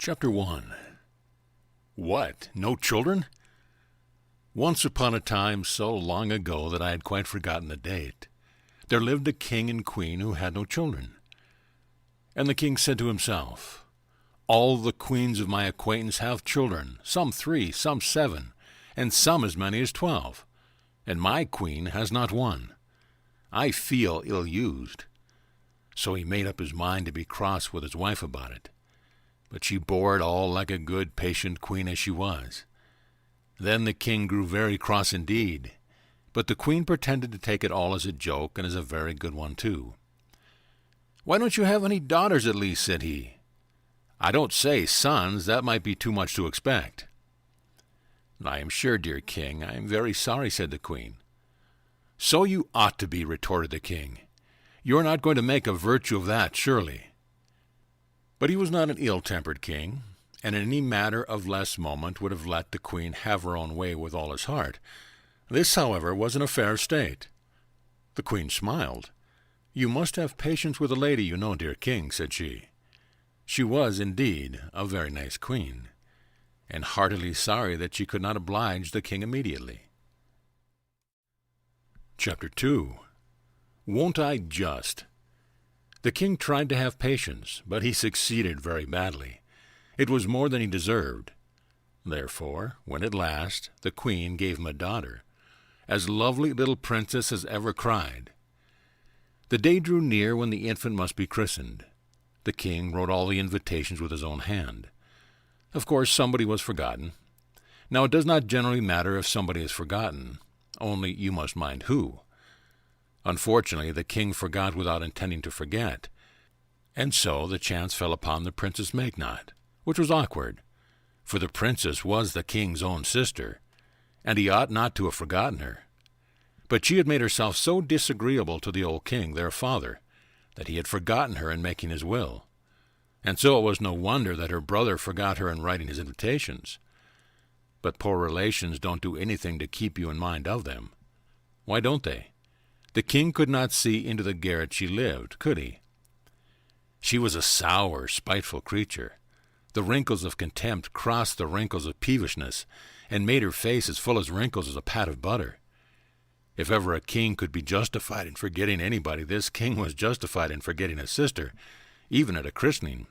Chapter 1. What? No children? Once upon a time so long ago that I had quite forgotten the date, there lived a king and queen who had no children. And the king said to himself, "All the queens of my acquaintance have children, some 3, some 7, and some as many as 12, and my queen has not one. I feel ill-used." So he made up his mind to be cross with his wife about it. But she bore it all like a good, patient queen as she was. Then the king grew very cross indeed, but the queen pretended to take it all as a joke, and as a very good one too. "Why don't you have any daughters at least?" said he. "I don't say sons, that might be too much to expect." "I am sure, dear king, I am very sorry," said the queen. "So you ought to be," retorted the king. "You're not going to make a virtue of that, surely." But he was not an ill-tempered king, and in any matter of less moment would have let the queen have her own way with all his heart. This, however, was an affair of state. The queen smiled. "You must have patience with a lady, you know, dear king," said she. She was, indeed, a very nice queen, and heartily sorry that she could not oblige the king immediately. Chapter 2. Won't I just? The king tried to have patience, but he succeeded very badly. It was more than he deserved. Therefore, when at last the queen gave him a daughter, as lovely a little princess as ever cried. The day drew near when the infant must be christened. The king wrote all the invitations with his own hand. Of course, somebody was forgotten. Now, it does not generally matter if somebody is forgotten, only you must mind who. Unfortunately, the king forgot without intending to forget, and so the chance fell upon the Princess Magnot, which was awkward, for the princess was the king's own sister, and he ought not to have forgotten her. But she had made herself so disagreeable to the old king, their father, that he had forgotten her in making his will, and so it was no wonder that her brother forgot her in writing his invitations. But poor relations don't do anything to keep you in mind of them. Why don't they? The king could not see into the garret she lived, could he? She was a sour, spiteful creature. The wrinkles of contempt crossed the wrinkles of peevishness, and made her face as full as wrinkles as a pat of butter. If ever a king could be justified in forgetting anybody, this king was justified in forgetting his sister, even at a christening.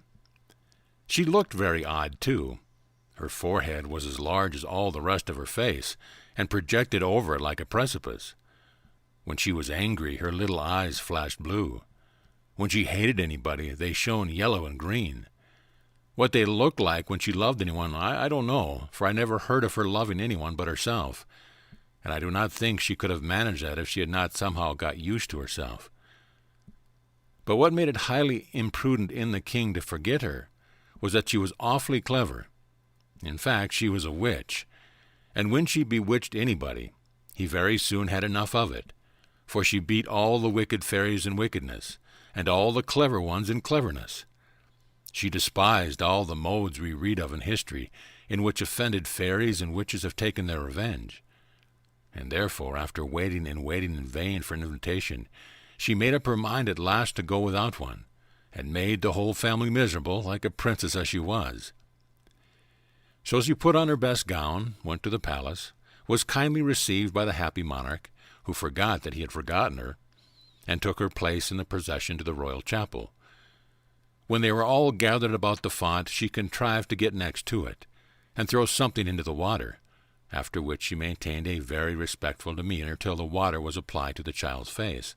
She looked very odd, too. Her forehead was as large as all the rest of her face, and projected over it like a precipice. When she was angry, her little eyes flashed blue. When she hated anybody, they shone yellow and green. What they looked like when she loved anyone, I don't know, for I never heard of her loving anyone but herself, and I do not think she could have managed that if she had not somehow got used to herself. But what made it highly imprudent in the king to forget her was that she was awfully clever. In fact, she was a witch, and when she bewitched anybody, he very soon had enough of it, for she beat all the wicked fairies in wickedness, and all the clever ones in cleverness. She despised all the modes we read of in history, in which offended fairies and witches have taken their revenge. And therefore, after waiting and waiting in vain for an invitation, she made up her mind at last to go without one, and made the whole family miserable, like a princess as she was. So she put on her best gown, went to the palace, was kindly received by the happy monarch, who forgot that he had forgotten her, and took her place in the procession to the royal chapel. When they were all gathered about the font, she contrived to get next to it, and throw something into the water, after which she maintained a very respectful demeanor till the water was applied to the child's face.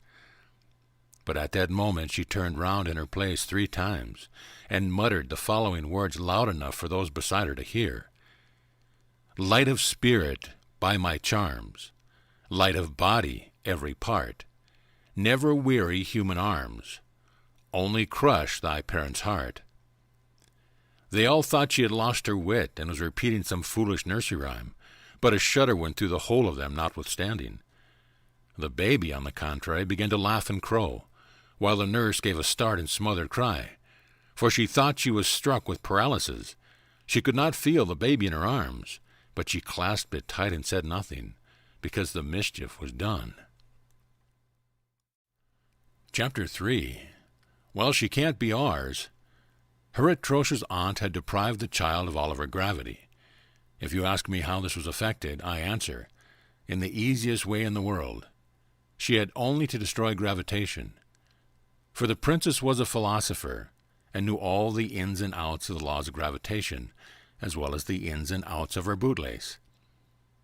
But at that moment she turned round in her place 3 times, and muttered the following words loud enough for those beside her to hear. "Light of spirit, by my charms, light of body, every part, never weary human arms, only crush thy parents' heart." They all thought she had lost her wit, and was repeating some foolish nursery rhyme, but a shudder went through the whole of them notwithstanding. The baby, on the contrary, began to laugh and crow, while the nurse gave a start and smothered cry, for she thought she was struck with paralysis. She could not feel the baby in her arms, but she clasped it tight and said nothing, because the mischief was done. Chapter 3. Well, she can't be ours. Her atrocious aunt had deprived the child of all of her gravity. If you ask me how this was effected, I answer, in the easiest way in the world. She had only to destroy gravitation. For the princess was a philosopher, and knew all the ins and outs of the laws of gravitation, as well as the ins and outs of her bootlace.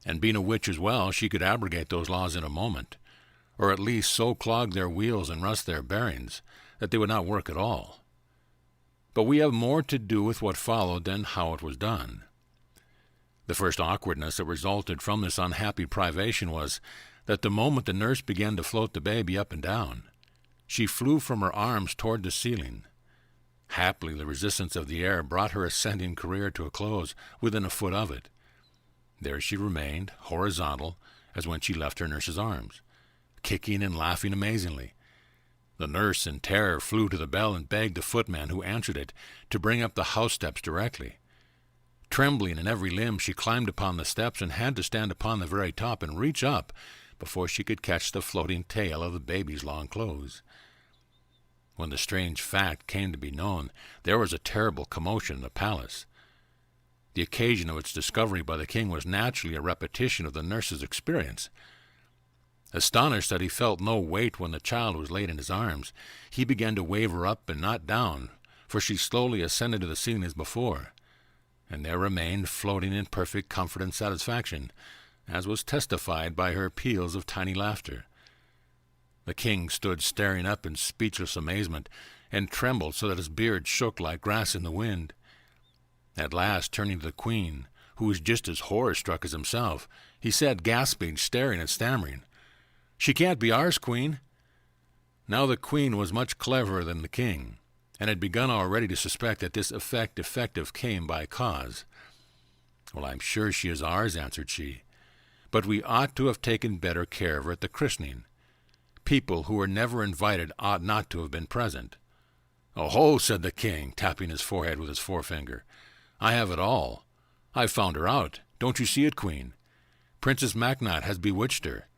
And being a witch as well, she could abrogate those laws in a moment, or at least so clog their wheels and rust their bearings that they would not work at all. But we have more to do with what followed than how it was done. The first awkwardness that resulted from this unhappy privation was that the moment the nurse began to float the baby up and down, she flew from her arms toward the ceiling. Happily, the resistance of the air brought her ascending career to a close within a foot of it. There she remained, horizontal, as when she left her nurse's arms, kicking and laughing amazingly. The nurse, in terror, flew to the bell and begged the footman who answered it to bring up the house steps directly. Trembling in every limb, she climbed upon the steps and had to stand upon the very top and reach up before she could catch the floating tail of the baby's long clothes. When the strange fact came to be known, there was a terrible commotion in the palace. The occasion of its discovery by the king was naturally a repetition of the nurse's experience. Astonished that he felt no weight when the child was laid in his arms, he began to waver up and not down, for she slowly ascended to the ceiling as before, and there remained floating in perfect comfort and satisfaction, as was testified by her peals of tiny laughter. The king stood staring up in speechless amazement, and trembled so that his beard shook like grass in the wind. At last, turning to the queen, who was just as horror-struck as himself, he said, gasping, staring, and stammering, "She can't be ours, queen." Now the queen was much cleverer than the king, and had begun already to suspect that this effective came by cause. "Well, I'm sure she is ours," answered she, "but we ought to have taken better care of her at the christening. People who were never invited ought not to have been present." "Oh-ho," said the king, tapping his forehead with his forefinger. "I have it all. I've found her out. Don't you see it, queen? Princess MacDonald has bewitched her."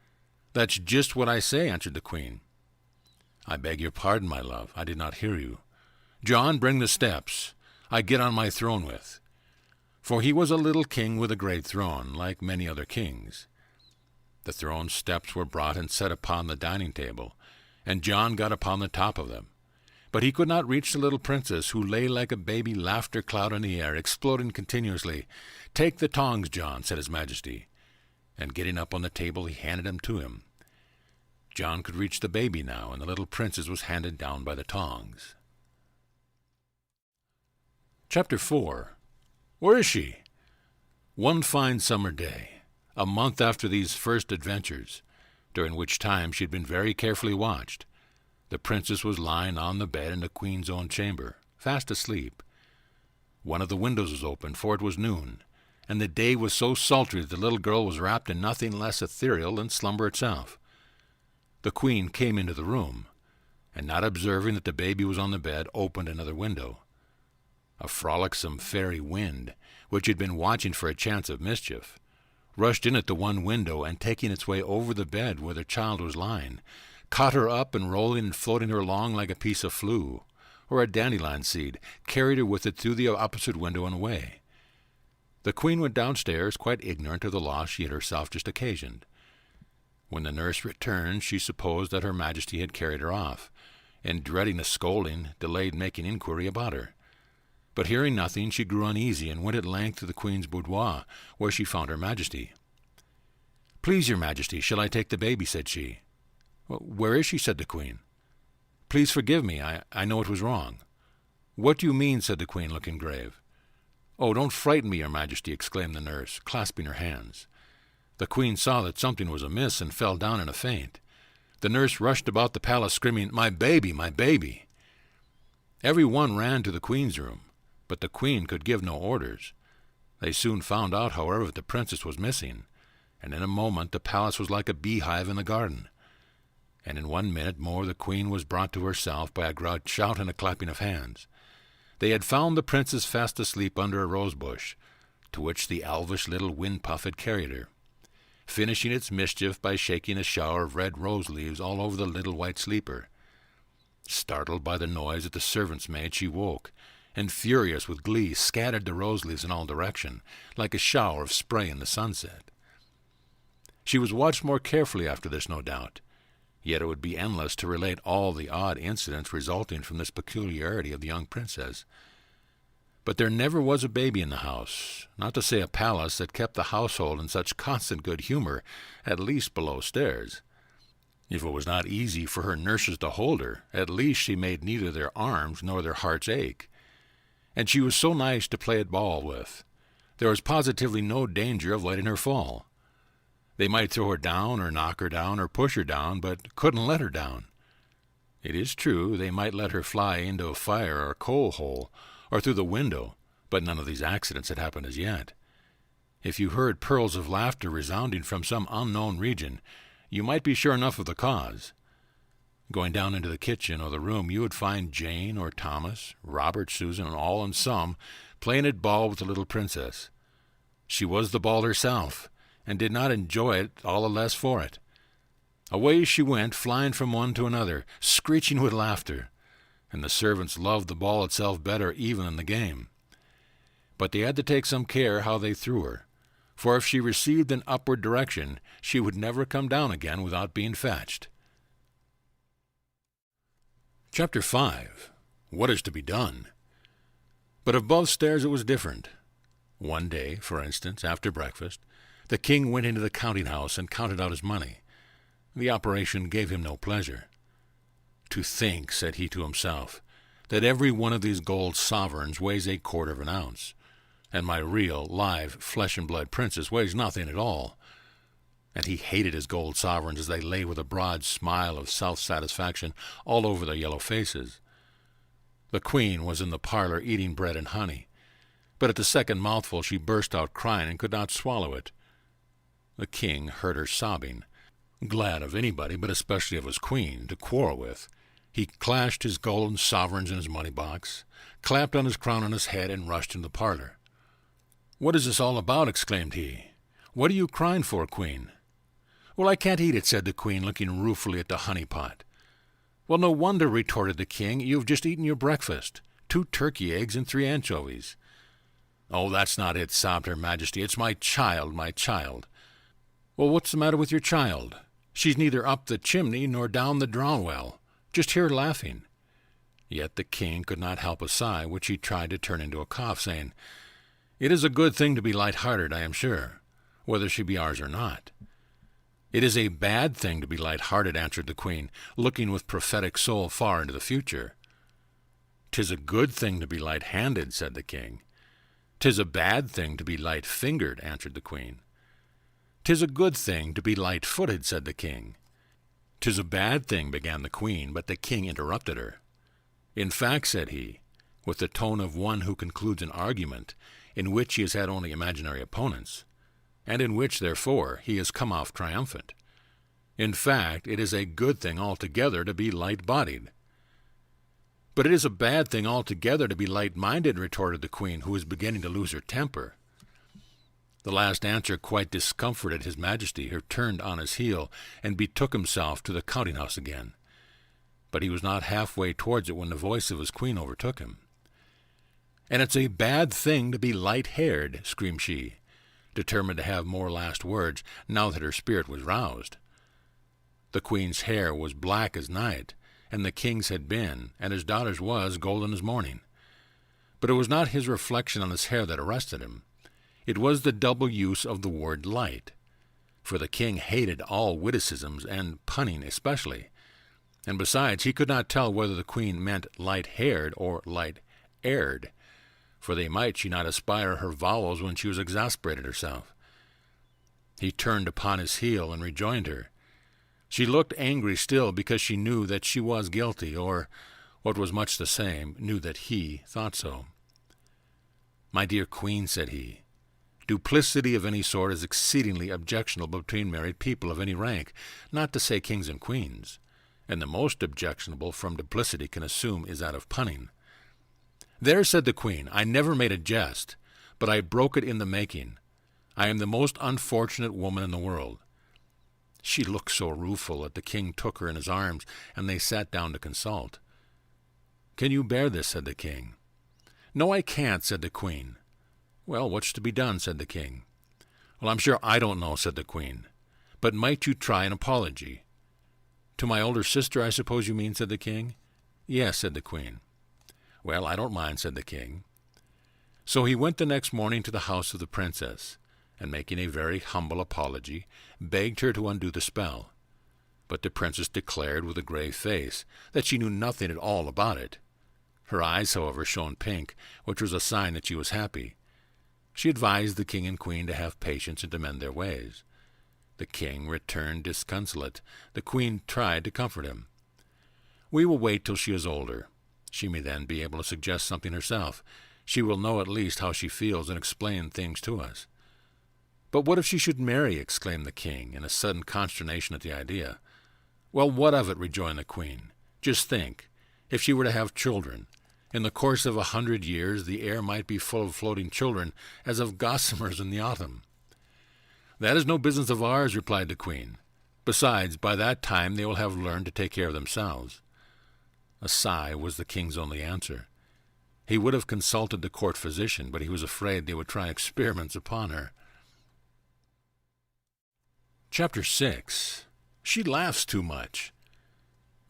"That's just what I say," answered the queen. "I beg your pardon, my love. I did not hear you. John, bring the steps I get on my throne with." For he was a little king with a great throne, like many other kings. The throne steps were brought and set upon the dining table, and John got upon the top of them. But he could not reach the little princess, who lay like a baby laughter cloud in the air, exploding continuously. "Take the tongs, John," said his majesty, and getting up on the table he handed them to him. John could reach the baby now, and the little princess was handed down by the tongs. Chapter 4. Where is she? One fine summer day, a month after these first adventures, during which time she had been very carefully watched, the princess was lying on the bed in the queen's own chamber, fast asleep. One of the windows was open, for it was noon, and the day was so sultry that the little girl was wrapped in nothing less ethereal than slumber itself. The queen came into the room, and not observing that the baby was on the bed, opened another window. A frolicsome fairy wind, which had been watching for a chance of mischief, rushed in at the one window, and taking its way over the bed where the child was lying, caught her up and rolling and floating her along like a piece of flue, or a dandelion seed, carried her with it through the opposite window and away. The queen went downstairs, quite ignorant of the loss she had herself just occasioned. When the nurse returned, she supposed that her majesty had carried her off, and dreading a scolding, delayed making inquiry about her. But hearing nothing, she grew uneasy, and went at length to the queen's boudoir, where she found her majesty. "Please, your majesty, shall I take the baby?" said she. "Where is she?" said the queen. "Please forgive me. I know it was wrong." "What do you mean?" said the queen, looking grave. "Oh, don't frighten me, your majesty," exclaimed the nurse, clasping her hands. The queen saw that something was amiss, and fell down in a faint. The nurse rushed about the palace, screaming, "My baby, my baby!" Every one ran to the queen's room, but the queen could give no orders. They soon found out, however, that the princess was missing, and in a moment the palace was like a beehive in the garden. And in 1 minute more the queen was brought to herself by a loud shout and a clapping of hands. They had found the princess fast asleep under a rose-bush, to which the elvish little wind-puff had carried her, finishing its mischief by shaking a shower of red rose leaves all over the little white sleeper. Startled by the noise of the servant's maid, she woke, and furious with glee, scattered the rose leaves in all direction, like a shower of spray in the sunset. She was watched more carefully after this, no doubt, yet it would be endless to relate all the odd incidents resulting from this peculiarity of the young princess. But there never was a baby in the house, not to say a palace that kept the household in such constant good humor, at least below stairs. If it was not easy for her nurses to hold her, at least she made neither their arms nor their hearts ache. And she was so nice to play at ball with. There was positively no danger of letting her fall. They might throw her down or knock her down or push her down, but couldn't let her down. It is true they might let her fly into a fire or a coal hole, or through the window, but none of these accidents had happened as yet. If you heard peals of laughter resounding from some unknown region, you might be sure enough of the cause. Going down into the kitchen or the room, you would find Jane or Thomas, Robert, Susan, and all and some playing at ball with the little princess. She was the ball herself, and did not enjoy it all the less for it. Away she went, flying from one to another, screeching with laughter, and the servants loved the ball itself better even than the game. But they had to take some care how they threw her, for if she received an upward direction, she would never come down again without being fetched. Chapter 5. What is to be done? But above stairs it was different. One day, for instance, after breakfast, the king went into the counting-house and counted out his money. The operation gave him no pleasure. "To think," said he to himself, "that every one of these gold sovereigns weighs a quarter of an ounce, and my real, live, flesh-and-blood princess weighs nothing at all." And he hated his gold sovereigns as they lay with a broad smile of self-satisfaction all over their yellow faces. The queen was in the parlor eating bread and honey, but at the second mouthful she burst out crying and could not swallow it. The king heard her sobbing. Glad of anybody, but especially of his queen, to quarrel with, he clashed his golden sovereigns in his money-box, clapped on his crown on his head, and rushed into the parlor. "What is this all about?" exclaimed he. "What are you crying for, queen?" "Well, I can't eat it," said the queen, looking ruefully at the honey-pot. "Well, no wonder," retorted the king. "You have just eaten your breakfast, 2 turkey eggs and 3 anchovies." "Oh, that's not it," sobbed her majesty. "It's my child, my child." "Well, what's the matter with your child? She's neither up the chimney nor down the draw-well. Just hear her laughing." Yet the king could not help a sigh, which he tried to turn into a cough, saying, "It is a good thing to be light-hearted, I am sure, whether she be ours or not." "It is a bad thing to be light-hearted," answered the queen, looking with prophetic soul far into the future. "'Tis a good thing to be light-handed," said the king. "'Tis a bad thing to be light-fingered," answered the queen. "'Tis a good thing to be light-footed," said the king. "'Tis a bad thing," began the queen, but the king interrupted her. "In fact," said he, with the tone of one who concludes an argument in which he has had only imaginary opponents, and in which, therefore, he has come off triumphant, "in fact, it is a good thing altogether to be light-bodied." "But it is a bad thing altogether to be light-minded," retorted the queen, who was beginning to lose her temper. The last answer quite discomforted his majesty, who turned on his heel and betook himself to the counting-house again. But he was not halfway towards it when the voice of his queen overtook him. "And it's a bad thing to be light-haired," screamed she, determined to have more last words now that her spirit was roused. The queen's hair was black as night, and the king's had been, and his daughter's was, golden as morning. But it was not his reflection on his hair that arrested him. It was the double use of the word light, for the king hated all witticisms, and punning especially, and besides he could not tell whether the queen meant light-haired or light-aired, for they might she not aspire her vowels when she was exasperated herself. He turned upon his heel and rejoined her. She looked angry still because she knew that she was guilty, or, what was much the same, knew that he thought so. "My dear queen," said he, "duplicity of any sort is exceedingly objectionable between married people of any rank, not to say kings and queens, and the most objectionable from duplicity can assume is that of punning." "There," said the queen, "I never made a jest, but I broke it in the making. I am the most unfortunate woman in the world." She looked so rueful that the king took her in his arms, and they sat down to consult. "Can you bear this?" said the king. "No, I can't," said the queen. "Well, what's to be done?" said the king. "Well, I'm sure I don't know," said the queen. "But might you try an apology?" "To my older sister, I suppose you mean," said the king. "Yes," said the queen. "Well, I don't mind," said the king. So he went the next morning to the house of the princess, and making a very humble apology, begged her to undo the spell. But the princess declared with a grave face that she knew nothing at all about it. Her eyes, however, shone pink, which was a sign that she was happy. She advised the king and queen to have patience and to mend their ways. The king returned disconsolate. The queen tried to comfort him. "We will wait till she is older. She may then be able to suggest something herself. She will know at least how she feels and explain things to us." "But what if she should marry?" exclaimed the king, in a sudden consternation at the idea. "Well, what of it?" rejoined the queen. "Just think, if she were to have children. In the course of 100 years the air might be full of floating children, as of gossamers in the autumn." "That is no business of ours," replied the queen. "Besides, by that time they will have learned to take care of themselves." A sigh was the king's only answer. He would have consulted the court physician, but he was afraid they would try experiments upon her. Chapter 6. She Laughs Too Much.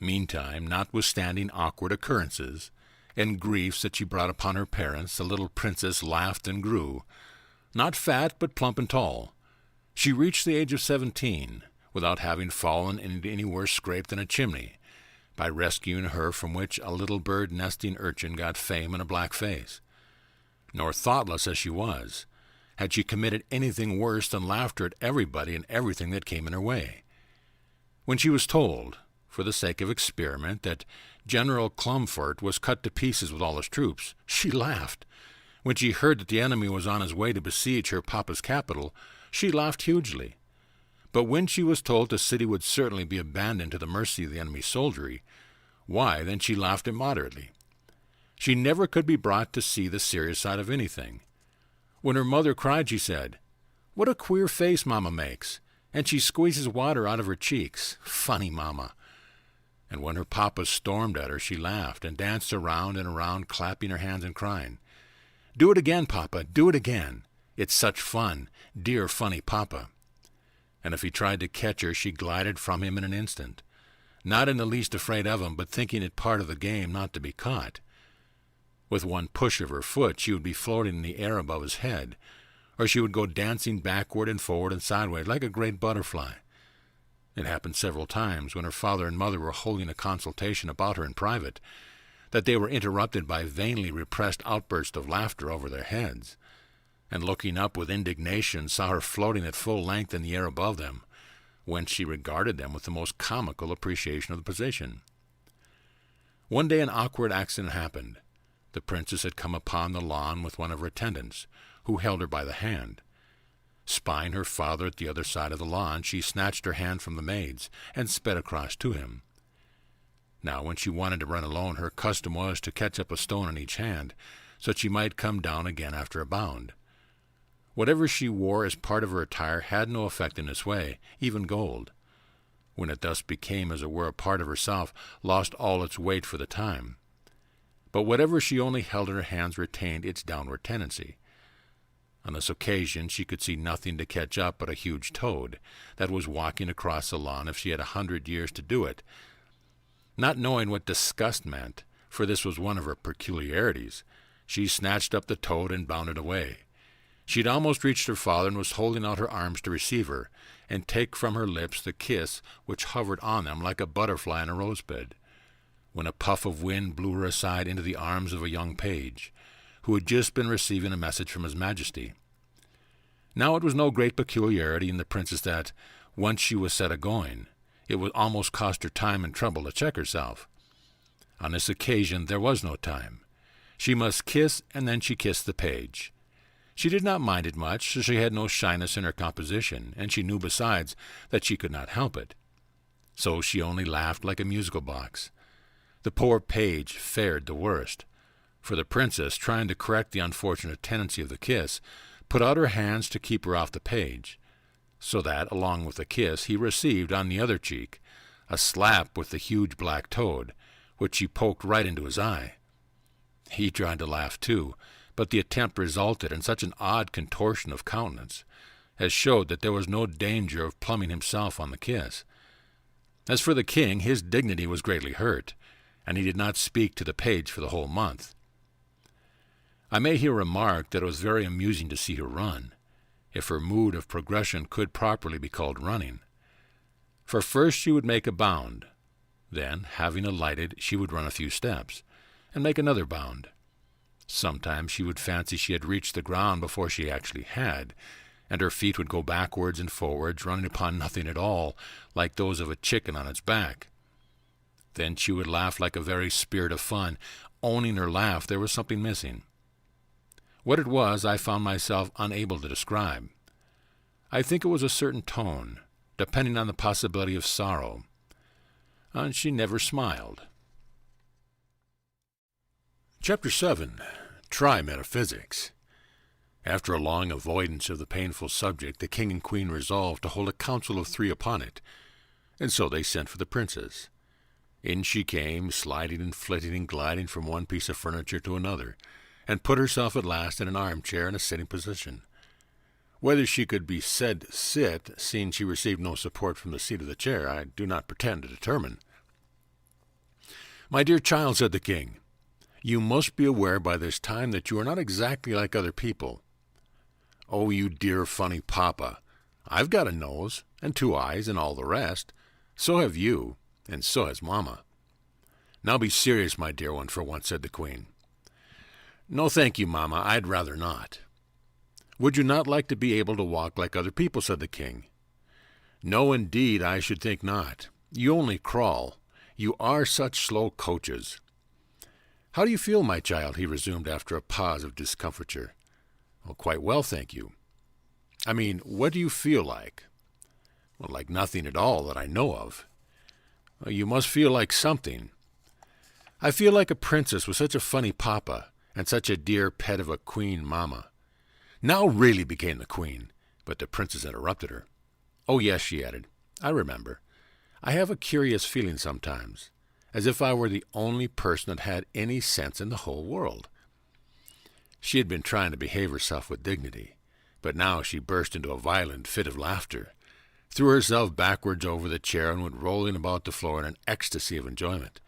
Meantime, notwithstanding awkward occurrences, and griefs that she brought upon her parents, the little princess laughed and grew, not fat, but plump and tall. She reached the age of 17, without having fallen into any worse scrape than a chimney, by rescuing her from which a little bird-nesting urchin got fame and a black face. Nor, thoughtless as she was, had she committed anything worse than laughter at everybody and everything that came in her way. When she was told, for the sake of experiment, that General Clumfort was cut to pieces with all his troops, she laughed. When she heard that the enemy was on his way to besiege her papa's capital, she laughed hugely. But when she was told the city would certainly be abandoned to the mercy of the enemy's soldiery, why, then she laughed immoderately. She never could be brought to see the serious side of anything. When her mother cried, she said, "What a queer face Mamma makes, and she squeezes water out of her cheeks. Funny Mamma." And when her papa stormed at her, she laughed and danced around and around, clapping her hands and crying, "Do it again, Papa, do it again. It's such fun, dear funny Papa." And if he tried to catch her, she glided from him in an instant, not in the least afraid of him, but thinking it part of the game not to be caught. With one push of her foot, she would be floating in the air above his head, or she would go dancing backward and forward and sideways like a great butterfly. It happened several times, when her father and mother were holding a consultation about her in private, that they were interrupted by vainly repressed outbursts of laughter over their heads, and looking up with indignation saw her floating at full length in the air above them, whence she regarded them with the most comical appreciation of the position. One day an awkward accident happened. The princess had come upon the lawn with one of her attendants, who held her by the hand. Spying her father at the other side of the lawn, she snatched her hand from the maid's and sped across to him. Now, when she wanted to run alone, her custom was to catch up a stone in each hand, so that she might come down again after a bound. Whatever she wore as part of her attire had no effect in this way, even gold, when it thus became, as it were, a part of herself, lost all its weight for the time. But whatever she only held in her hands retained its downward tendency. On this occasion she could see nothing to catch up but a huge toad that was walking across the lawn if she had 100 years to do it. Not knowing what disgust meant, for this was one of her peculiarities, she snatched up the toad and bounded away. She had almost reached her father and was holding out her arms to receive her, and take from her lips the kiss which hovered on them like a butterfly in a rosebud, when a puff of wind blew her aside into the arms of a young page, who had just been receiving a message from His Majesty. Now it was no great peculiarity in the princess that, once she was set a-going, it would almost cost her time and trouble to check herself. On this occasion there was no time. She must kiss, and then she kissed the page. She did not mind it much, so she had no shyness in her composition, and she knew besides that she could not help it. So she only laughed like a musical box. The poor page fared the worst, for the princess, trying to correct the unfortunate tendency of the kiss, put out her hands to keep her off the page, so that, along with the kiss, he received on the other cheek a slap with the huge black toad, which she poked right into his eye. He tried to laugh too, but the attempt resulted in such an odd contortion of countenance as showed that there was no danger of pluming himself on the kiss. As for the king, his dignity was greatly hurt, and he did not speak to the page for the whole month. I may here remark that it was very amusing to see her run, if her mood of progression could properly be called running. For first she would make a bound. Then, having alighted, she would run a few steps, and make another bound. Sometimes she would fancy she had reached the ground before she actually had, and her feet would go backwards and forwards, running upon nothing at all, like those of a chicken on its back. Then she would laugh like a very spirit of fun, owning her laugh there was something missing. What it was I found myself unable to describe. I think it was a certain tone, depending on the possibility of sorrow. And she never smiled. Chapter 7. Try Metaphysics. After a long avoidance of the painful subject, the king and queen resolved to hold a council of 3 upon it, and so they sent for the princess. In she came, sliding and flitting and gliding from one piece of furniture to another, and put herself at last in an armchair in a sitting position. Whether she could be said sit, seeing she received no support from the seat of the chair, I do not pretend to determine. "My dear child," said the king, "you must be aware by this time that you are not exactly like other people." "Oh, you dear funny papa, I've got a nose, and 2 eyes, and all the rest. So have you, and so has mamma." "Now be serious, my dear one, for once," said the queen. "No, thank you, mamma, I'd rather not." "Would you not like to be able to walk like other people?" said the king. "No, indeed, I should think not. You only crawl. You are such slow coaches." "How do you feel, my child?" he resumed after a pause of discomfiture. "Oh, quite well, thank you." "I mean, what do you feel like?" "Well, like nothing at all that I know of." "Well, you must feel like something." "I feel like a princess with such a funny papa, and such a dear pet of a queen mamma." "Now really," began the queen, but the princess interrupted her. "Oh, yes," she added, "I remember. I have a curious feeling sometimes, as if I were the only person that had any sense in the whole world." She had been trying to behave herself with dignity, but now she burst into a violent fit of laughter, threw herself backwards over the chair, and went rolling about the floor in an ecstasy of enjoyment.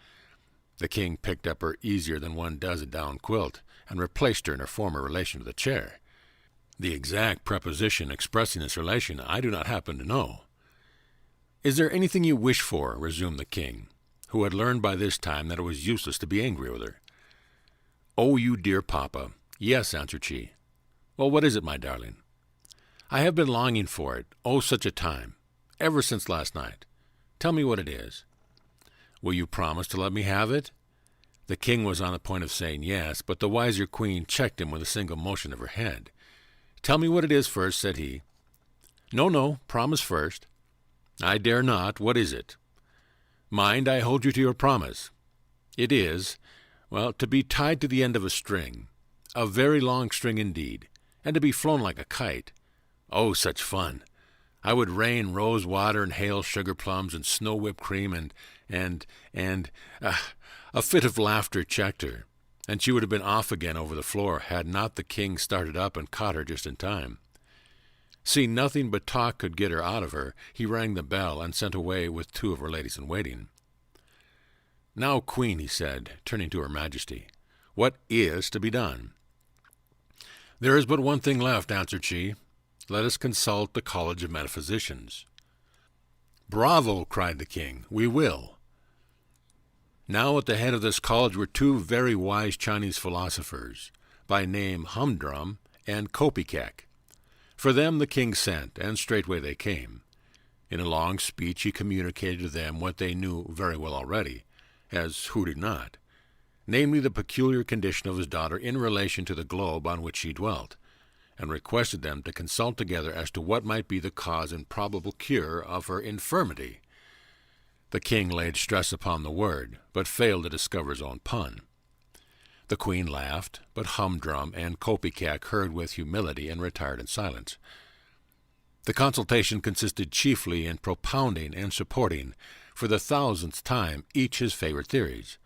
The king picked up her easier than one does a down quilt, and replaced her in her former relation to the chair. The exact preposition expressing this relation I do not happen to know. "Is there anything you wish for?" resumed the king, who had learned by this time that it was useless to be angry with her. "Oh, you dear papa, yes," answered she. "Well, what is it, my darling?" "I have been longing for it, oh, such a time, ever since last night. Tell me what it is." "Will you promise to let me have it?" The king was on the point of saying yes, but the wiser queen checked him with a single motion of her head. "Tell me what it is first," said he. No, promise first." "I dare not. What is it?" "Mind, I hold you to your promise." "It is, well, to be tied to the end of a string, a very long string indeed, and to be flown like a kite. Oh, such fun! I would rain rose water and hail sugar plums and snow whipped cream and a fit of laughter checked her, and she would have been off again over the floor had not the king started up and caught her just in time. Seeing nothing but talk could get her out of her, he rang the bell and sent away with 2 of her ladies-in-waiting. "Now, Queen," he said, turning to Her Majesty, "what is to be done?" "There is but one thing left," answered she. "Let us consult the College of Metaphysicians." "Bravo!" cried the king. "We will." Now at the head of this college were 2 very wise Chinese philosophers, by name Humdrum and Kopekek. For them the king sent, and straightway they came. In a long speech he communicated to them what they knew very well already, as who did not, namely the peculiar condition of his daughter in relation to the globe on which she dwelt, and requested them to consult together as to what might be the cause and probable cure of her infirmity. The king laid stress upon the word, but failed to discover his own pun. The queen laughed, but Humdrum and Kopekek heard with humility and retired in silence. The consultation consisted chiefly in propounding and supporting, for the 1000th time, each his favorite theories.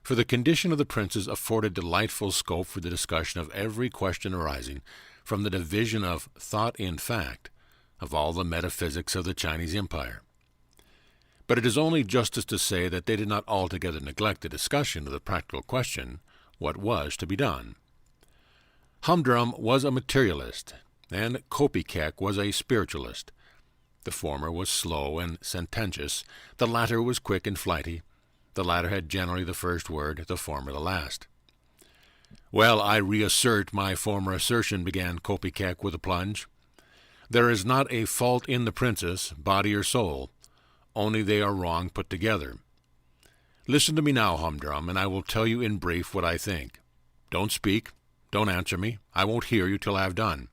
for the condition of the princes afforded delightful scope for the discussion of every question arising from the division of thought in fact of all the metaphysics of the Chinese Empire. But it is only justice to say that they did not altogether neglect the discussion of the practical question, what was to be done. Humdrum was a materialist, and Kopekek was a spiritualist. The former was slow and sententious, the latter was quick and flighty. The latter had generally the first word, the former the last. "Well, I reassert my former assertion," began Kopekek with a plunge. "There is not a fault in the princess, body or soul, only they are wrong put together. Listen to me now, Humdrum, and I will tell you in brief what I think. Don't speak, don't answer me, I won't hear you till I have done."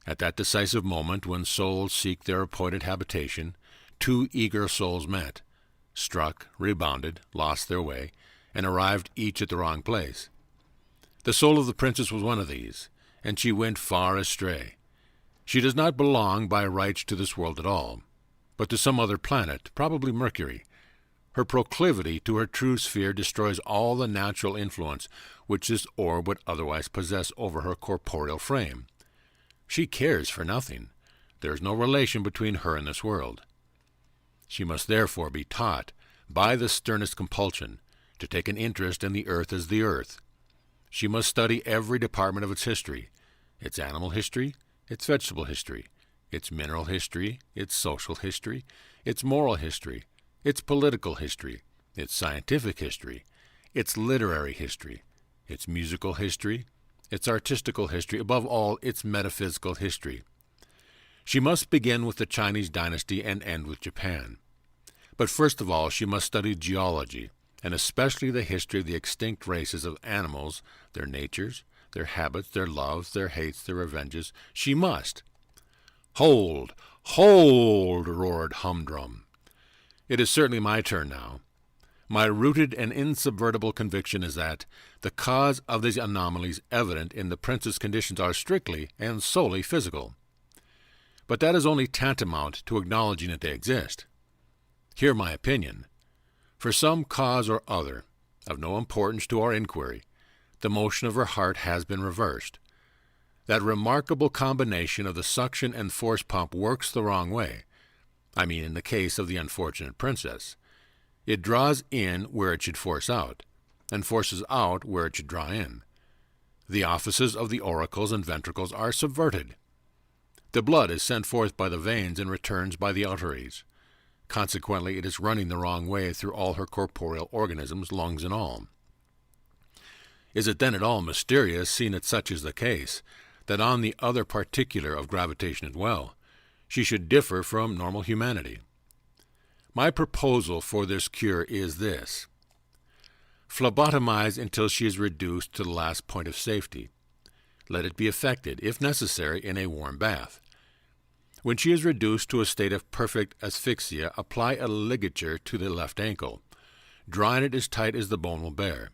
At that decisive moment when souls seek their appointed habitation, two eager souls met, struck, rebounded, lost their way, and arrived each at the wrong place. The soul of the princess was one of these, and she went far astray. She does not belong by rights to this world at all, but to some other planet, probably Mercury. Her proclivity to her true sphere destroys all the natural influence which this orb would otherwise possess over her corporeal frame. She cares for nothing. There is no relation between her and this world. She must therefore be taught, by the sternest compulsion, to take an interest in the earth as the earth. She must study every department of its history, its animal history, its vegetable history, its mineral history, its social history, its moral history, its political history, its scientific history, its literary history, its musical history, its artistical history, above all, its metaphysical history. She must begin with the Chinese dynasty and end with Japan. But first of all, she must study geology, and especially the history of the extinct races of animals, their natures, their habits, their loves, their hates, their revenges. She must. "Hold! Hold!" roared Humdrum. "It is certainly my turn now. My rooted and insubvertible conviction is that the cause of these anomalies evident in the prince's conditions are strictly and solely physical. But that is only tantamount to acknowledging that they exist. Hear my opinion. For some cause or other, of no importance to our inquiry, the motion of her heart has been reversed. That remarkable combination of the suction and force pump works the wrong way. I mean in the case of the unfortunate princess. It draws in where it should force out, and forces out where it should draw in. The offices of the auricles and ventricles are subverted. The blood is sent forth by the veins and returns by the arteries. Consequently, it is running the wrong way through all her corporeal organisms, lungs and all. Is it then at all mysterious, seeing that such is the case, that on the other particular of gravitation as well, she should differ from normal humanity? My proposal for this cure is this. Phlebotomize until she is reduced to the last point of safety. Let it be effected, if necessary, in a warm bath. When she is reduced to a state of perfect asphyxia, apply a ligature to the left ankle, drawing it as tight as the bone will bear.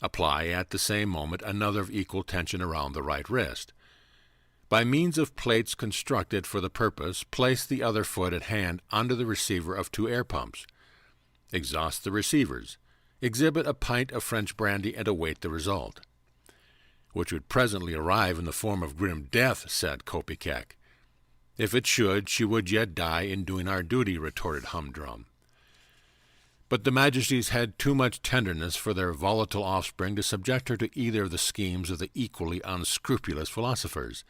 Apply at the same moment another of equal tension around the right wrist. By means of plates constructed for the purpose, place the other foot at hand under the receiver of two air pumps. Exhaust the receivers. Exhibit a pint of French brandy and await the result. "Which would presently arrive in the form of grim death," said Kopekek. "If it should, she would yet die in doing our duty," retorted Humdrum. But the Majesties had too much tenderness for their volatile offspring to subject her to either of the schemes of the equally unscrupulous philosophers.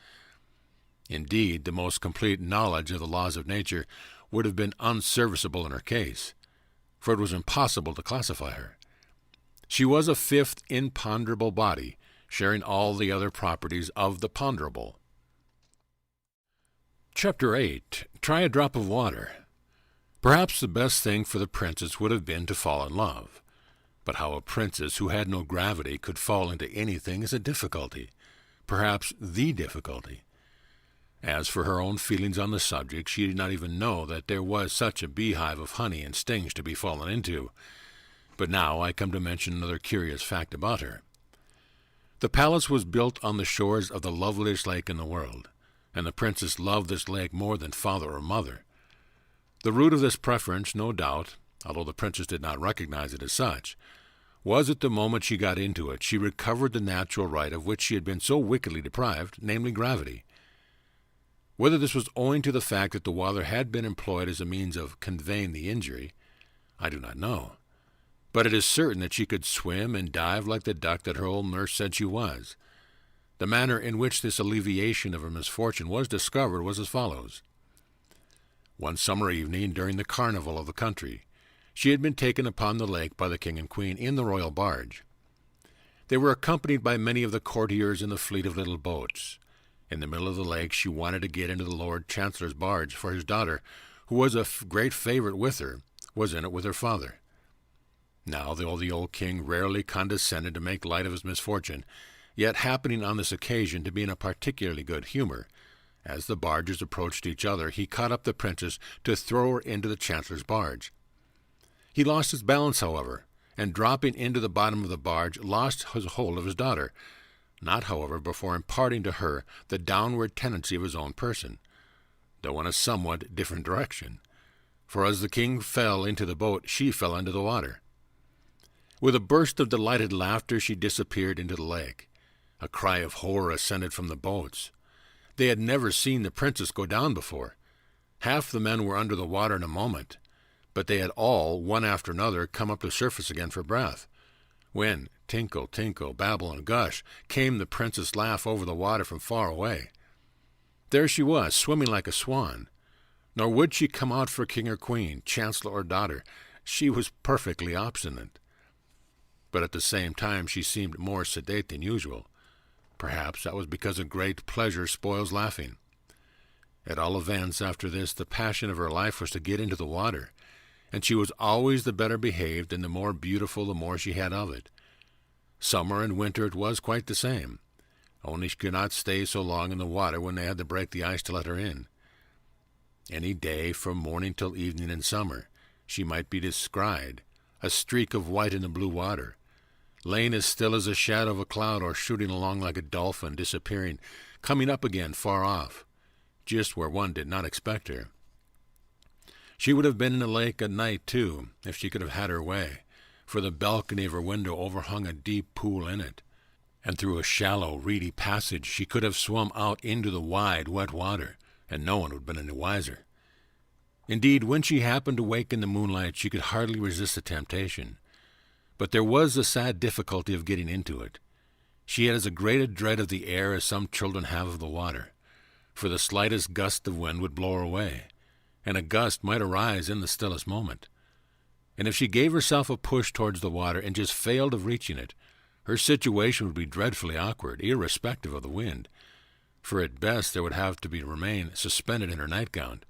Indeed, the most complete knowledge of the laws of nature would have been unserviceable in her case, for it was impossible to classify her. She was a fifth imponderable body, sharing all the other properties of the ponderable. Chapter 8. Try a drop of water. Perhaps the best thing for the princess would have been to fall in love. But how a princess who had no gravity could fall into anything is a difficulty, perhaps the difficulty. As for her own feelings on the subject, she did not even know that there was such a beehive of honey and stings to be fallen into. But now I come to mention another curious fact about her. The palace was built on the shores of the loveliest lake in the world, and the princess loved this lake more than father or mother. The root of this preference, no doubt, although the princess did not recognize it as such, was at the moment she got into it, she recovered the natural right of which she had been so wickedly deprived, namely gravity. Whether this was owing to the fact that the water had been employed as a means of conveying the injury, I do not know. But it is certain that she could swim and dive like the duck that her old nurse said she was. The manner in which this alleviation of her misfortune was discovered was as follows. One summer evening, during the carnival of the country, she had been taken upon the lake by the king and queen in the royal barge. They were accompanied by many of the courtiers in the fleet of little boats. In the middle of the lake she wanted to get into the Lord Chancellor's barge, for his daughter, who was a great favorite with her, was in it with her father. Now, though the old king rarely condescended to make light of his misfortune, yet happening on this occasion to be in a particularly good humor, as the barges approached each other, he caught up the princess to throw her into the Chancellor's barge. He lost his balance, however, and dropping into the bottom of the barge, lost his hold of his daughter, not, however, before imparting to her the downward tendency of his own person, though in a somewhat different direction. For as the king fell into the boat, she fell into the water. With a burst of delighted laughter she disappeared into the lake. A cry of horror ascended from the boats. They had never seen the princess go down before. Half the men were under the water in a moment, but they had all, one after another, come up to the surface again for breath, when, tinkle, tinkle, babble, and gush, came the princess' laugh over the water from far away. There she was, swimming like a swan. Nor would she come out for king or queen, chancellor or daughter. She was perfectly obstinate. But at the same time she seemed more sedate than usual. Perhaps that was because a great pleasure spoils laughing. At all events, after this, the passion of her life was to get into the water, and she was always the better behaved, and the more beautiful the more she had of it. Summer and winter it was quite the same, only she could not stay so long in the water when they had to break the ice to let her in. Any day, from morning till evening in summer, she might be descried, a streak of white in the blue water, laying as still as a shadow of a cloud, or shooting along like a dolphin, disappearing, coming up again far off, just where one did not expect her. She would have been in the lake at night, too, if she could have had her way, for the balcony of her window overhung a deep pool in it, and through a shallow, reedy passage she could have swum out into the wide, wet water, and no one would have been any wiser. Indeed, when she happened to wake in the moonlight, she could hardly resist the temptation. But there was the sad difficulty of getting into it. She had as great a dread of the air as some children have of the water, for the slightest gust of wind would blow her away, and a gust might arise in the stillest moment. And if she gave herself a push towards the water and just failed of reaching it, her situation would be dreadfully awkward, irrespective of the wind, for at best there would have to remain suspended in her nightgown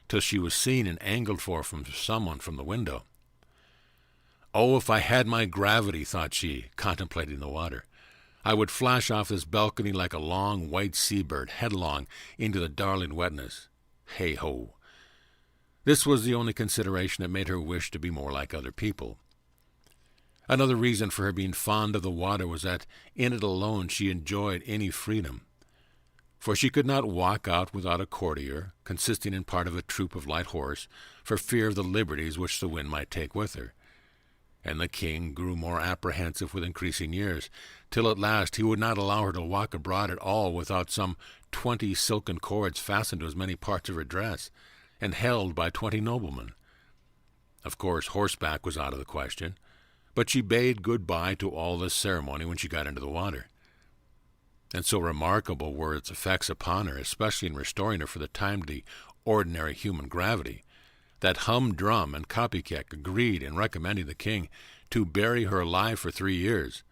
till she was seen and angled for from someone from the window. Oh, if I had my gravity, thought she, contemplating the water, I would flash off this balcony like a long white sea-bird headlong into the darling wetness. Hey-ho! This was the only consideration that made her wish to be more like other people. Another reason for her being fond of the water was that in it alone she enjoyed any freedom, for she could not walk out without a courtier, consisting in part of a troop of light horse, for fear of the liberties which the wind might take with her. And the king grew more apprehensive with increasing years, till at last he would not allow her to walk abroad at all without some 20 silken cords fastened to as many parts of her dress, and held by 20 noblemen. Of course, horseback was out of the question, but she bade good-bye to all this ceremony when she got into the water. And so remarkable were its effects upon her, especially in restoring her for the time to the ordinary human gravity, that humdrum and copycat agreed in recommending the king to bury her alive for 3 years,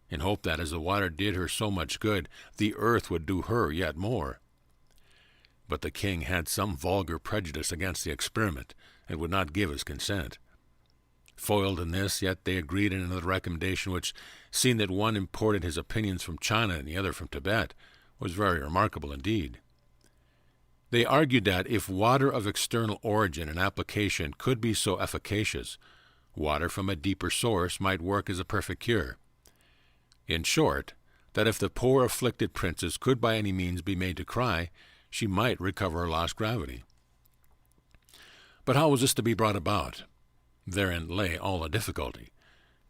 in hope that as the water did her so much good, the earth would do her yet more. But the king had some vulgar prejudice against the experiment, and would not give his consent. Foiled in this, yet they agreed in another recommendation which, seeing that one imported his opinions from China and the other from Tibet, was very remarkable indeed. They argued that if water of external origin and application could be so efficacious, water from a deeper source might work as a perfect cure. In short, that if the poor afflicted princess could by any means be made to cry, she might recover her lost gravity. But how was this to be brought about? Therein lay all the difficulty.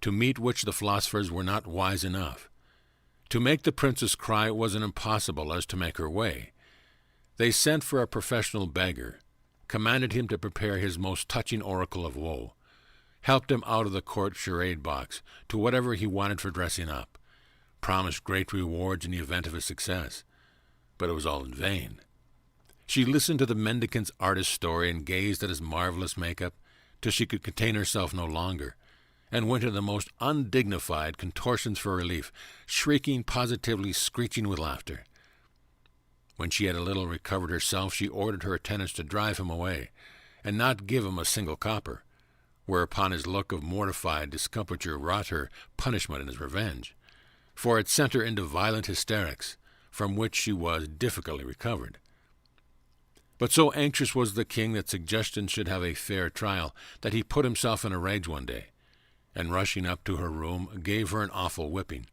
to meet which the philosophers were not wise enough. To make the princess cry was as impossible as to make her way. They sent for a professional beggar, commanded him to prepare his most touching oracle of woe, helped him out of the court charade box to whatever he wanted for dressing up, promised great rewards in the event of his success. But it was all in vain. She listened to the mendicant's artist story and gazed at his marvelous makeup till she could contain herself no longer, and went into the most undignified contortions for relief, shrieking, positively screeching with laughter. When she had a little recovered herself, she ordered her attendants to drive him away, and not give him a single copper, whereupon his look of mortified discomfiture wrought her punishment in his revenge, for it sent her into violent hysterics, from which she was difficultly recovered. But so anxious was the king that suggestion should have a fair trial, that he put himself in a rage one day, and rushing up to her room, gave her an awful whipping.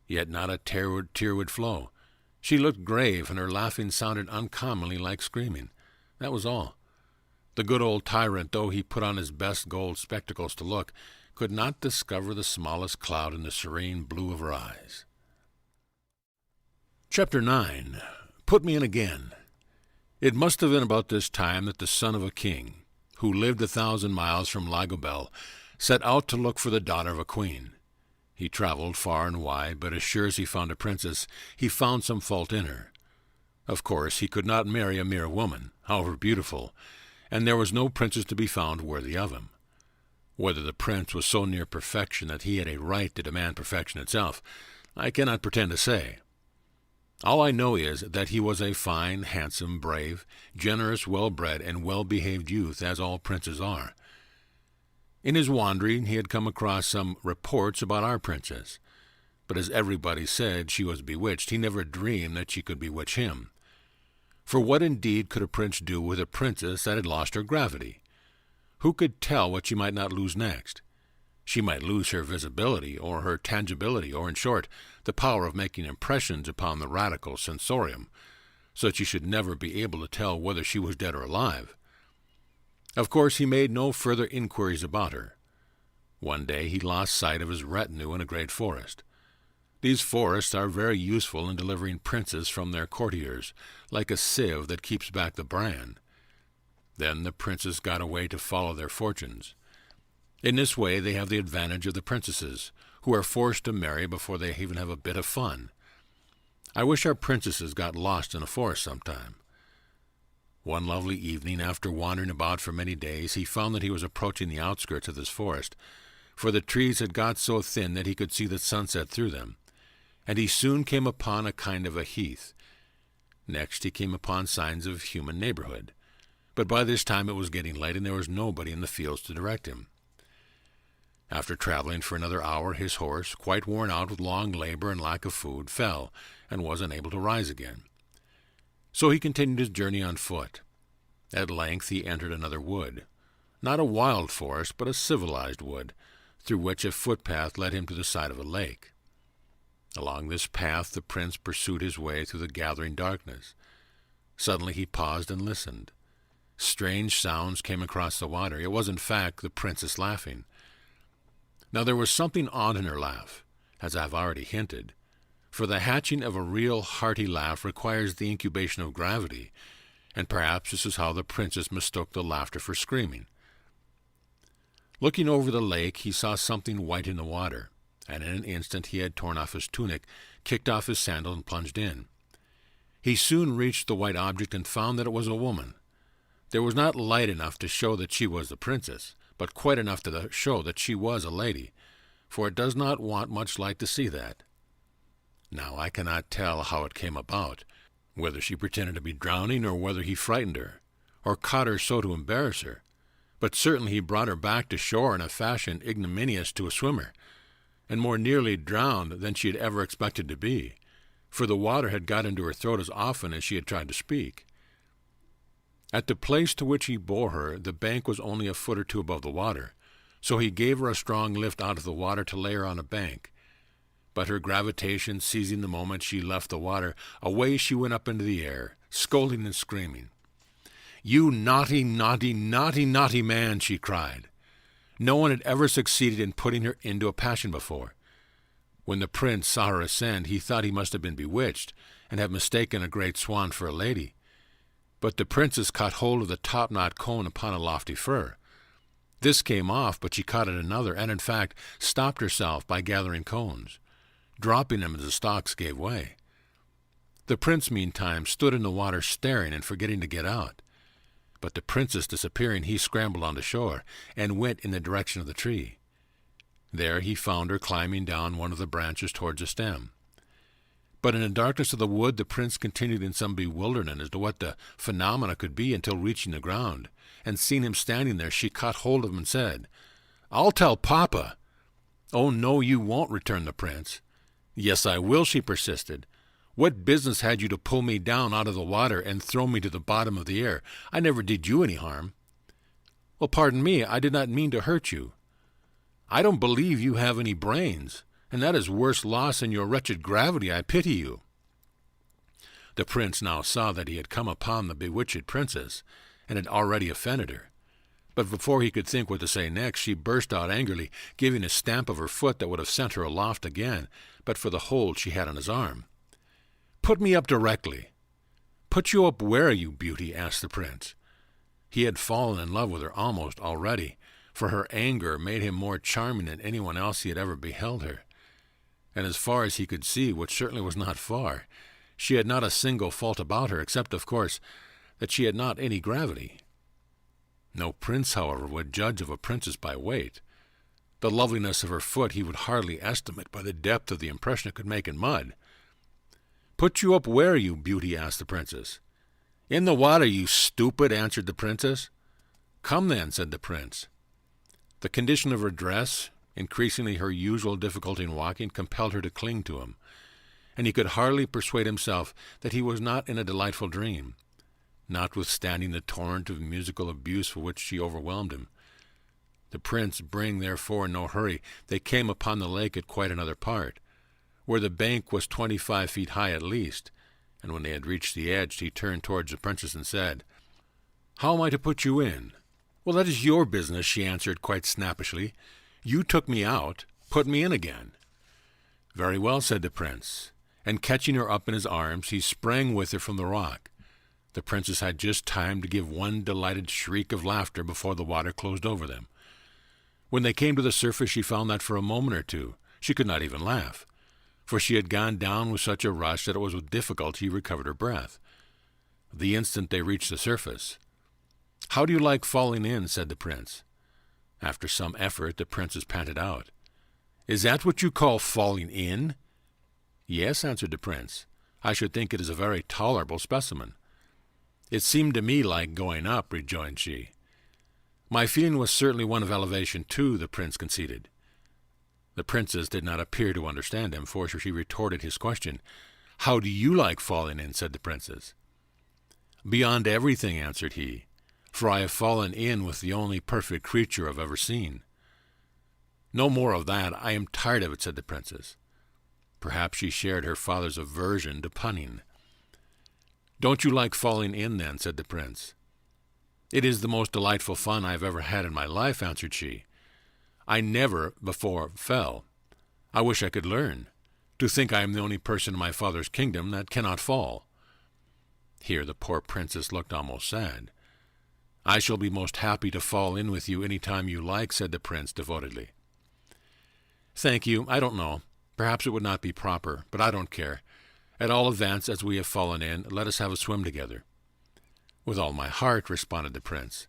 Yet not a tear would flow. She looked grave, and her laughing sounded uncommonly like screaming. That was all. The good old tyrant, though he put on his best gold spectacles to look, could not discover the smallest cloud in the serene blue of her eyes. Chapter 9. Put me in again. It must have been about this time that the son of a king, who lived 1,000 miles from Lagobel, set out to look for the daughter of a queen. He traveled far and wide, but as sure as he found a princess, he found some fault in her. Of course, he could not marry a mere woman, however beautiful, and there was no princess to be found worthy of him. Whether the prince was so near perfection that he had a right to demand perfection itself, I cannot pretend to say. All I know is that he was a fine, handsome, brave, generous, well-bred, and well-behaved youth, as all princes are. In his wandering he had come across some reports about our princess, but as everybody said she was bewitched, he never dreamed that she could bewitch him. For what indeed could a prince do with a princess that had lost her gravity? Who could tell what she might not lose next? She might lose her visibility, or her tangibility, or, in short, the power of making impressions upon the radical sensorium, so that she should never be able to tell whether she was dead or alive. Of course, he made no further inquiries about her. One day he lost sight of his retinue in a great forest. These forests are very useful in delivering princes from their courtiers, like a sieve that keeps back the bran. Then the princes got away to follow their fortunes. In this way they have the advantage of the princesses, who are forced to marry before they even have a bit of fun. I wish our princesses got lost in a forest sometime. One lovely evening, after wandering about for many days, he found that he was approaching the outskirts of this forest, for the trees had got so thin that he could see the sunset through them, and he soon came upon a kind of a heath. Next he came upon signs of human neighborhood, but by this time it was getting late, and there was nobody in the fields to direct him. After traveling for another hour, his horse, quite worn out with long labor and lack of food, fell, and was unable to rise again. So he continued his journey on foot. At length he entered another wood, not a wild forest, but a civilized wood, through which a footpath led him to the side of a lake. Along this path the prince pursued his way through the gathering darkness. Suddenly he paused and listened. Strange sounds came across the water. It was, in fact, the princess laughing. Now there was something odd in her laugh, as I have already hinted, for the hatching of a real hearty laugh requires the incubation of gravity, and perhaps this is how the princess mistook the laughter for screaming. Looking over the lake, he saw something white in the water, and in an instant he had torn off his tunic, kicked off his sandal, and plunged in. He soon reached the white object and found that it was a woman. There was not light enough to show that she was the princess, but quite enough to show that she was a lady, for it does not want much light to see that. Now I cannot tell how it came about, whether she pretended to be drowning, or whether he frightened her, or caught her so to embarrass her, but certainly he brought her back to shore in a fashion ignominious to a swimmer, and more nearly drowned than she had ever expected to be, for the water had got into her throat as often as she had tried to speak. At the place to which he bore her, the bank was only a foot or two above the water, so he gave her a strong lift out of the water to lay her on a bank. But her gravitation seizing the moment she left the water, away she went up into the air, scolding and screaming. "You naughty, naughty, naughty, naughty man!" she cried. No one had ever succeeded in putting her into a passion before. When the prince saw her ascend, he thought he must have been bewitched, and have mistaken a great swan for a lady. But the princess caught hold of the top-knot cone upon a lofty fir. This came off, but she caught at another, and in fact stopped herself by gathering cones, dropping them as the stalks gave way. The prince, meantime, stood in the water staring and forgetting to get out. But the princess disappearing, he scrambled on the shore, and went in the direction of the tree. There he found her climbing down one of the branches towards the stem. But in the darkness of the wood the prince continued in some bewilderment as to what the phenomena could be until reaching the ground, and seeing him standing there, she caught hold of him and said, "I'll tell Papa." "Oh, no, you won't," returned the prince. "Yes, I will," she persisted. "What business had you to pull me down out of the water and throw me to the bottom of the air? I never did you any harm." "Well, pardon me, I did not mean to hurt you." "I don't believe you have any brains, and that is worse loss than your wretched gravity. I pity you." The prince now saw that he had come upon the bewitched princess, and had already offended her. But before he could think what to say next, she burst out angrily, giving a stamp of her foot that would have sent her aloft again, but for the hold she had on his arm. "Put me up directly." "Put you up where, you beauty?" asked the prince. He had fallen in love with her almost already, for her anger made him more charming than anyone else he had ever beheld her. And as far as he could see, which certainly was not far, she had not a single fault about her, except, of course, that she had not any gravity. No prince, however, would judge of a princess by weight. The loveliness of her foot he would hardly estimate by the depth of the impression it could make in mud. "Put you up where, you beauty?" asked the princess. "In the water, you stupid," answered the princess. "Come then," said the prince. The condition of her dress, increasingly her usual difficulty in walking, compelled her to cling to him, and he could hardly persuade himself that he was not in a delightful dream, notwithstanding the torrent of musical abuse for which she overwhelmed him. The prince being therefore in no hurry, they came upon the lake at quite another part, where the bank was 25 feet high at least, and when they had reached the edge, he turned towards the princess and said, "How am I to put you in?" "Well, that is your business," she answered quite snappishly. "You took me out, put me in again." "Very well," said the prince, and catching her up in his arms, he sprang with her from the rock. The princess had just time to give one delighted shriek of laughter before the water closed over them. When they came to the surface, she found that for a moment or two she could not even laugh, for she had gone down with such a rush that it was with difficulty she recovered her breath. The instant they reached the surface, "How do you like falling in?" said the prince. After some effort, the princess panted out, "Is that what you call falling in?" "Yes," answered the prince. "I should think it is a very tolerable specimen." "It seemed to me like going up," rejoined she. "My feeling was certainly one of elevation, too," the prince conceded. The princess did not appear to understand him, for she retorted his question. "How do you like falling in?" said the princess. "Beyond everything," answered he, "for I have fallen in with the only perfect creature I've ever seen." "No more of that. I am tired of it," said the princess. Perhaps she shared her father's aversion to punning. "Don't you like falling in, then?" said the prince. "It is the most delightful fun I have ever had in my life," answered she. "I never before fell. I wish I could learn. To think I am the only person in my father's kingdom that cannot fall." Here the poor princess looked almost sad. "I shall be most happy to fall in with you any time you like," said the prince devotedly. "Thank you. I don't know. Perhaps it would not be proper, but I don't care. At all events, as we have fallen in, let us have a swim together." "With all my heart," responded the prince.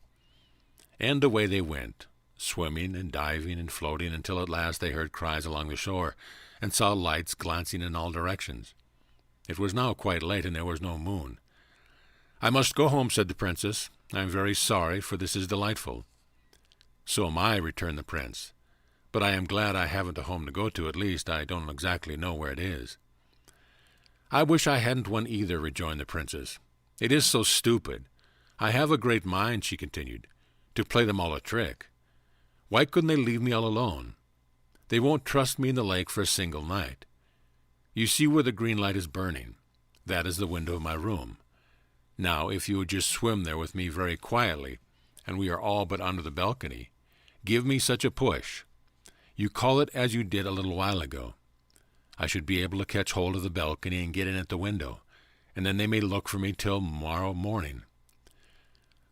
And away they went, swimming and diving and floating, until at last they heard cries along the shore, and saw lights glancing in all directions. It was now quite late, and there was no moon. "I must go home," said the princess. "I am very sorry, for this is delightful." "So am I," returned the prince. "But I am glad I haven't a home to go to. At least I don't exactly know where it is." "I wish I hadn't one either," rejoined the princess. "It is so stupid. I have a great mind," she continued, "to play them all a trick. Why couldn't they leave me all alone? They won't trust me in the lake for a single night. You see where the green light is burning. That is the window of my room. Now, if you would just swim there with me very quietly, and we are all but under the balcony, Give me such a push. You call it as you did a little while ago. I should be able to catch hold of the balcony and get in at the window, and then they may look for me till tomorrow morning."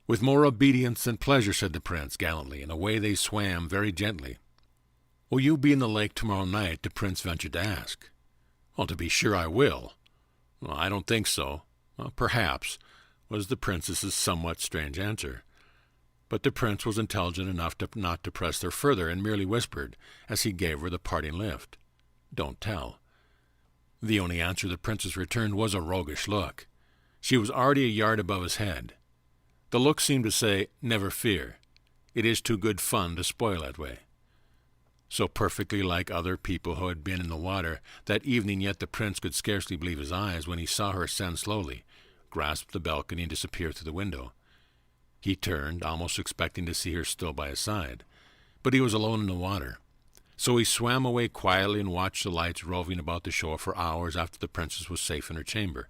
"With more obedience than pleasure," said the prince gallantly, and away they swam very gently. "Will you be in the lake tomorrow night?" the prince ventured to ask. "Well, to be sure I will." "Well, I don't think so." "Well, perhaps," was the princess's somewhat strange answer. But the prince was intelligent enough not to press her further, and merely whispered, as he gave her the parting lift, "Don't tell." The only answer the princess returned was a roguish look. She was already a yard above his head. The look seemed to say, "Never fear. It is too good fun to spoil that way." So perfectly like other people who had been in the water that evening, yet the prince could scarcely believe his eyes when he saw her ascend slowly, grasp the balcony, and disappear through the window. He turned, almost expecting to see her still by his side, but he was alone in the water. So he swam away quietly and watched the lights roving about the shore for hours after the princess was safe in her chamber.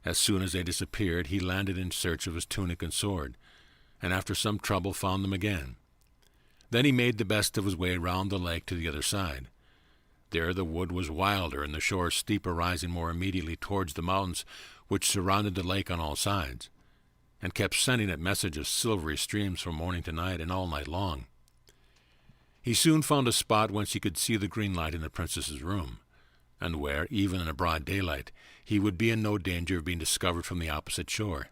As soon as they disappeared, he landed in search of his tunic and sword, and after some trouble found them again. Then he made the best of his way round the lake to the other side. There the wood was wilder and the shore steeper, rising more immediately towards the mountains which surrounded the lake on all sides, and kept sending it messages of silvery streams from morning to night and all night long. He soon found a spot whence he could see the green light in the princess's room, and where, even in a broad daylight, he would be in no danger of being discovered from the opposite shore.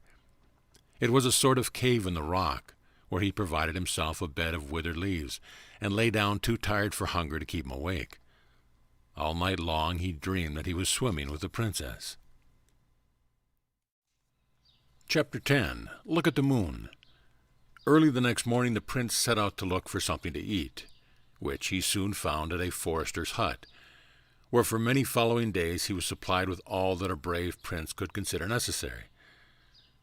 It was a sort of cave in the rock, where he provided himself a bed of withered leaves, and lay down too tired for hunger to keep him awake. All night long he dreamed that he was swimming with the princess. Chapter 10. Look at the Moon. Early the next morning the prince set out to look for something to eat, which he soon found at a forester's hut, where for many following days he was supplied with all that a brave prince could consider necessary.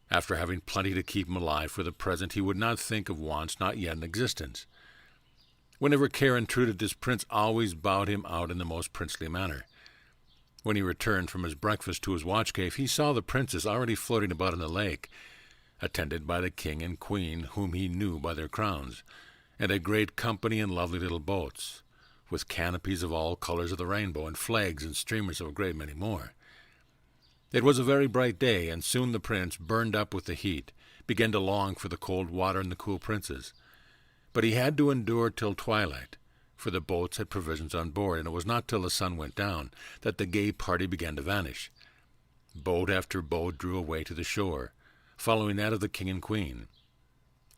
After having plenty to keep him alive for the present, he would not think of wants not yet in existence. Whenever care intruded, this prince always bowed him out in the most princely manner. When he returned from his breakfast to his watch-cave, he saw the princess already floating about in the lake, attended by the king and queen, whom he knew by their crowns, and a great company in lovely little boats, with canopies of all colors of the rainbow, and flags and streamers of a great many more. It was a very bright day, and soon the prince, burned up with the heat, began to long for the cold water and the cool princes. But he had to endure till twilight, for the boats had provisions on board, and it was not till the sun went down that the gay party began to vanish. Boat after boat drew away to the shore, following that of the king and queen,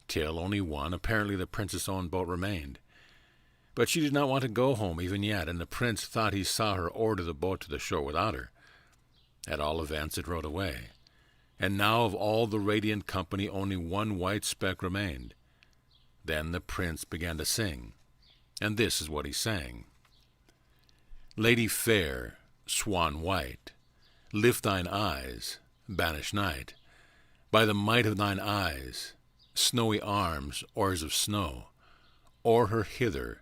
till only one, apparently the princess' own boat, remained. But she did not want to go home even yet, and the prince thought he saw her order the boat to the shore without her. At all events, it rowed away, and now of all the radiant company only one white speck remained. Then the prince began to sing, and this is what he sang. "Lady fair, swan white, lift thine eyes, banish night. By the might of thine eyes, snowy arms, oars of snow, o'er her hither,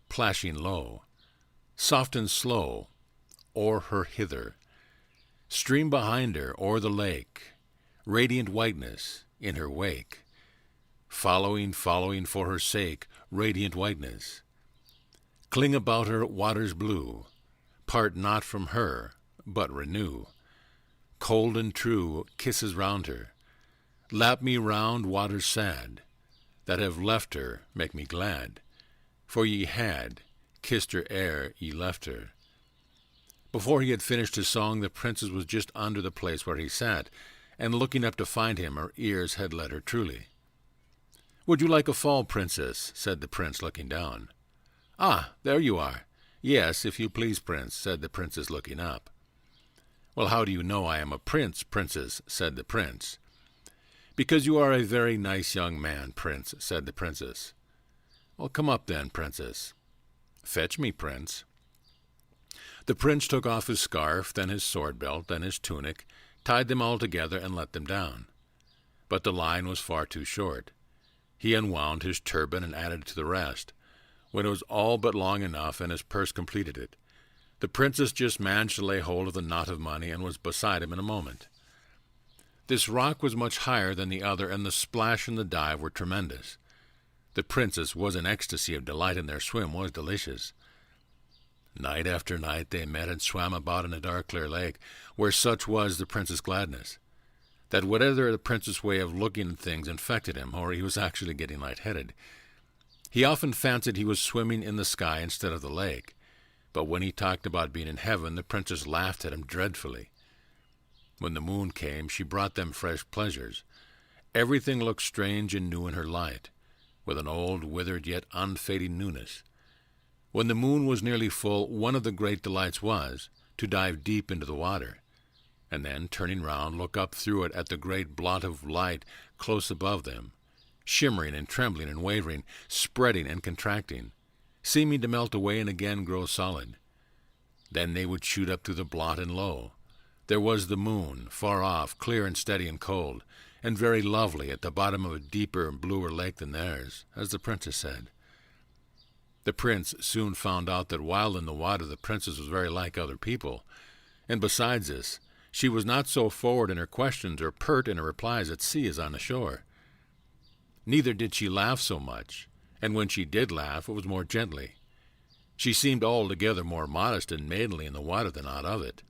plashing low, soft and slow, o'er her hither. Stream behind her o'er the lake, radiant whiteness in her wake. Following, following for her sake, radiant whiteness. Cling about her waters blue, part not from her, but renew. Cold and true kisses round her. Lap me round waters sad, that have left her make me glad, for ye had kissed her ere ye left her." Before he had finished his song, the princess was just under the place where he sat, and looking up to find him, her ears had led her truly. "Would you like a fall, princess?" said the prince, looking down. "Ah, there you are. Yes, if you please, prince," said the princess, looking up. "Well, how do you know I am a prince, princess?" said the prince. "Because you are a very nice young man, prince," said the princess. "Well, come up then, princess." "Fetch me, prince." The prince took off his scarf, then his sword-belt, then his tunic, tied them all together, and let them down. But the line was far too short. He unwound his turban and added to the rest. When it was all but long enough, and his purse completed it, the princess just managed to lay hold of the knot of money, and was beside him in a moment. This rock was much higher than the other, and the splash and the dive were tremendous. The princess was in ecstasy of delight, and their swim was delicious. Night after night they met and swam about in a dark clear lake, where such was the prince's gladness, that whatever the prince's way of looking at things infected him, or he was actually getting light-headed. He often fancied he was swimming in the sky instead of the lake, but when he talked about being in heaven, the princess laughed at him dreadfully. When the moon came, she brought them fresh pleasures. Everything looked strange and new in her light, with an old, withered, yet unfading newness. When the moon was nearly full, one of the great delights was to dive deep into the water, and then, turning round, look up through it at the great blot of light close above them, shimmering and trembling and wavering, spreading and contracting, seeming to melt away and again grow solid. Then they would shoot up through the blot, and lo, there was the moon, far off, clear and steady and cold, and very lovely at the bottom of a deeper and bluer lake than theirs, as the princess said. The prince soon found out that while in the water the princess was very like other people, and besides this, she was not so forward in her questions or pert in her replies at sea as on the shore. Neither did she laugh so much, and when she did laugh it was more gently. She seemed altogether more modest and maidenly in the water than out of it.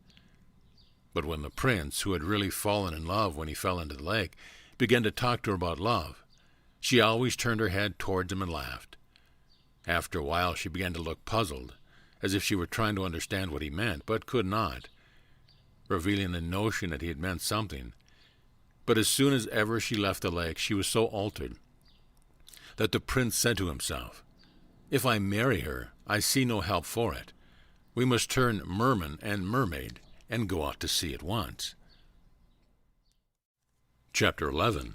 But when the prince, who had really fallen in love when he fell into the lake, began to talk to her about love, she always turned her head towards him and laughed. After a while she began to look puzzled, as if she were trying to understand what he meant, but could not, revealing the notion that he had meant something. But as soon as ever she left the lake, she was so altered that the prince said to himself, "If I marry her, I see no help for it. We must turn merman and mermaid, and go out to sea at once." Chapter 11.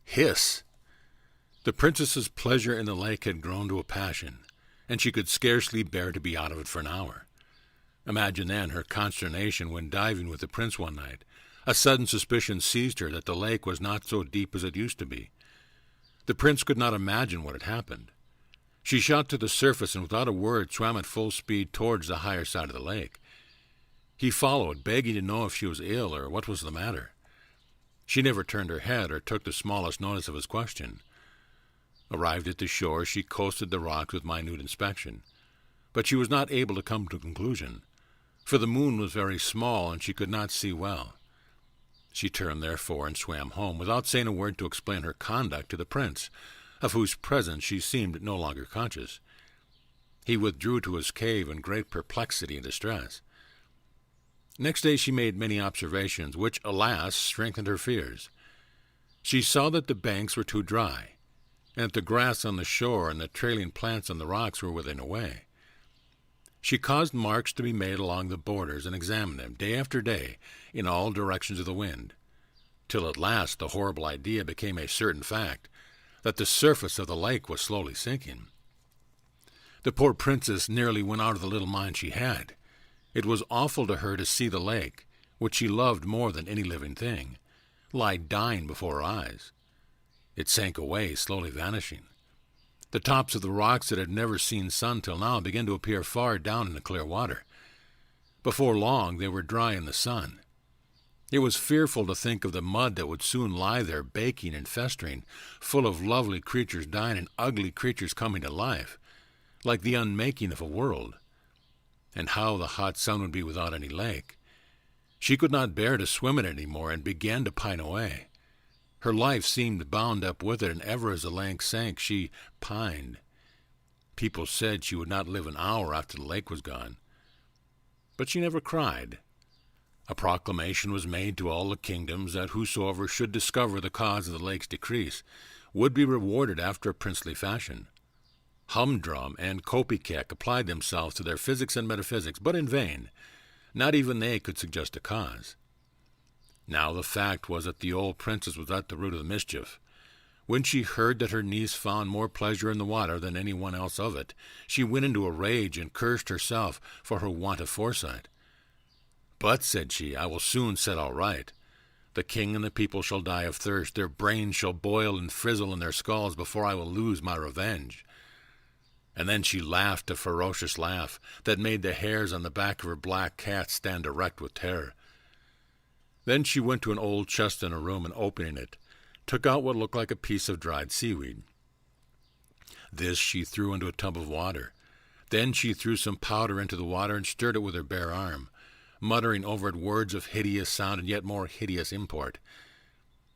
Hiss! The princess's pleasure in the lake had grown to a passion, and she could scarcely bear to be out of it for an hour. Imagine then her consternation when diving with the prince one night. A sudden suspicion seized her that the lake was not so deep as it used to be. The prince could not imagine what had happened. She shot to the surface and without a word swam at full speed towards the higher side of the lake. He followed, begging to know if she was ill or what was the matter. She never turned her head or took the smallest notice of his question. Arrived at the shore, she coasted the rocks with minute inspection, but she was not able to come to a conclusion, for the moon was very small and she could not see well. She turned, therefore, and swam home, without saying a word to explain her conduct to the prince, of whose presence she seemed no longer conscious. He withdrew to his cave in great perplexity and distress. Next day she made many observations, which, alas, strengthened her fears. She saw that the banks were too dry, and that the grass on the shore and the trailing plants on the rocks were withering away. She caused marks to be made along the borders and examined them day after day in all directions of the wind, till at last the horrible idea became a certain fact, that the surface of the lake was slowly sinking. The poor princess nearly went out of the little mind she had. It was awful to her to see the lake, which she loved more than any living thing, lie dying before her eyes. It sank away, slowly vanishing. The tops of the rocks that had never seen sun till now began to appear far down in the clear water. Before long they were dry in the sun. It was fearful to think of the mud that would soon lie there baking and festering, full of lovely creatures dying and ugly creatures coming to life, like the unmaking of a world. And how the hot sun would be without any lake. She could not bear to swim in it any more, and began to pine away. Her life seemed bound up with it, and ever as the lake sank, she pined. People said she would not live an hour after the lake was gone. But she never cried. A proclamation was made to all the kingdoms that whosoever should discover the cause of the lake's decrease would be rewarded after a princely fashion. Humdrum and Kopekek applied themselves to their physics and metaphysics, but in vain. Not even they could suggest a cause. Now the fact was that the old princess was at the root of the mischief. When she heard that her niece found more pleasure in the water than any one else of it, she went into a rage and cursed herself for her want of foresight. "But," said she, "I will soon set all right. The king and the people shall die of thirst, their brains shall boil and frizzle in their skulls before I will lose my revenge." And then she laughed a ferocious laugh that made the hairs on the back of her black cat stand erect with terror. Then she went to an old chest in her room, and opening it, took out what looked like a piece of dried seaweed. This she threw into a tub of water. Then she threw some powder into the water and stirred it with her bare arm, muttering over it words of hideous sound and yet more hideous import.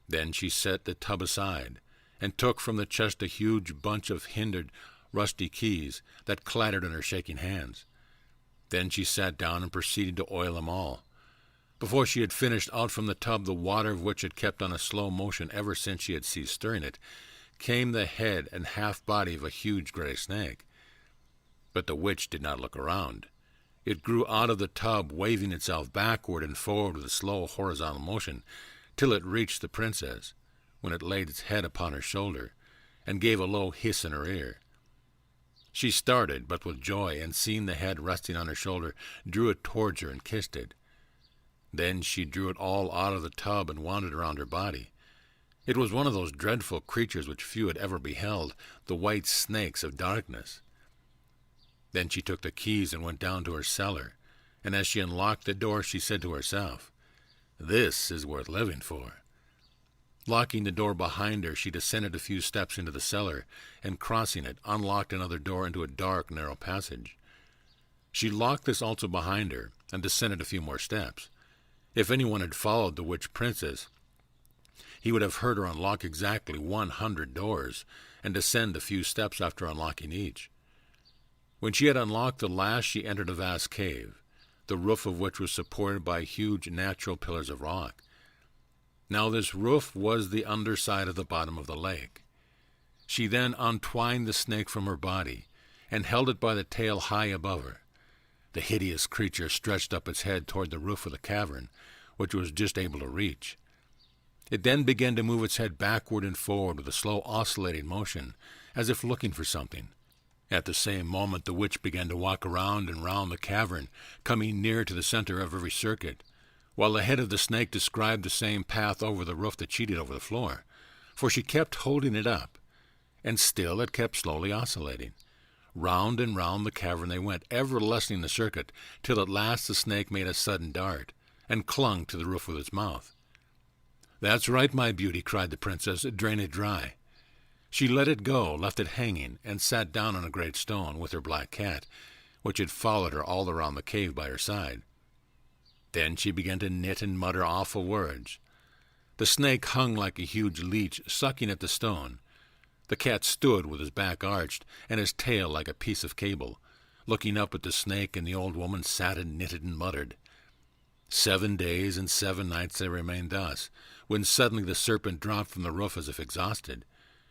Then she set the tub aside, and took from the chest a huge bunch of hindered, rusty keys that clattered in her shaking hands. Then she sat down and proceeded to oil them all. Before she had finished, out from the tub, the water of which had kept on a slow motion ever since she had ceased stirring it, came the head and half-body of a huge gray snake. But the witch did not look around. It grew out of the tub, waving itself backward and forward with a slow horizontal motion, till it reached the princess, when it laid its head upon her shoulder, and gave a low hiss in her ear. She started, but with joy, and seeing the head resting on her shoulder, drew it towards her and kissed it. Then she drew it all out of the tub and wound it around her body. It was one of those dreadful creatures which few had ever beheld, the white snakes of darkness. Then she took the keys and went down to her cellar, and as she unlocked the door she said to herself, "This is worth living for." Locking the door behind her, she descended a few steps into the cellar, and crossing it, unlocked another door into a dark, narrow passage. She locked this also behind her, and descended a few more steps. If anyone had followed the witch princess, he would have heard her unlock exactly 100 doors, and descend a few steps after unlocking each. When she had unlocked the last, she entered a vast cave, the roof of which was supported by huge natural pillars of rock. Now this roof was the underside of the bottom of the lake. She then untwined the snake from her body, and held it by the tail high above her. The hideous creature stretched up its head toward the roof of the cavern, which it was just able to reach. It then began to move its head backward and forward with a slow oscillating motion, as if looking for something. At the same moment the witch began to walk around and round the cavern, coming near to the center of every circuit, while the head of the snake described the same path over the roof that she did over the floor, for she kept holding it up, and still it kept slowly oscillating. Round and round the cavern they went, ever lessening the circuit, till at last the snake made a sudden dart, and clung to the roof with its mouth. "That's right, my beauty," cried the princess, "drain it dry." She let it go, left it hanging, and sat down on a great stone with her black cat, which had followed her all around the cave by her side. Then she began to knit and mutter awful words. The snake hung like a huge leech, sucking at the stone. The cat stood with his back arched, and his tail like a piece of cable, looking up at the snake, and the old woman sat and knitted and muttered. 7 days and 7 nights they remained thus, when suddenly the serpent dropped from the roof as if exhausted,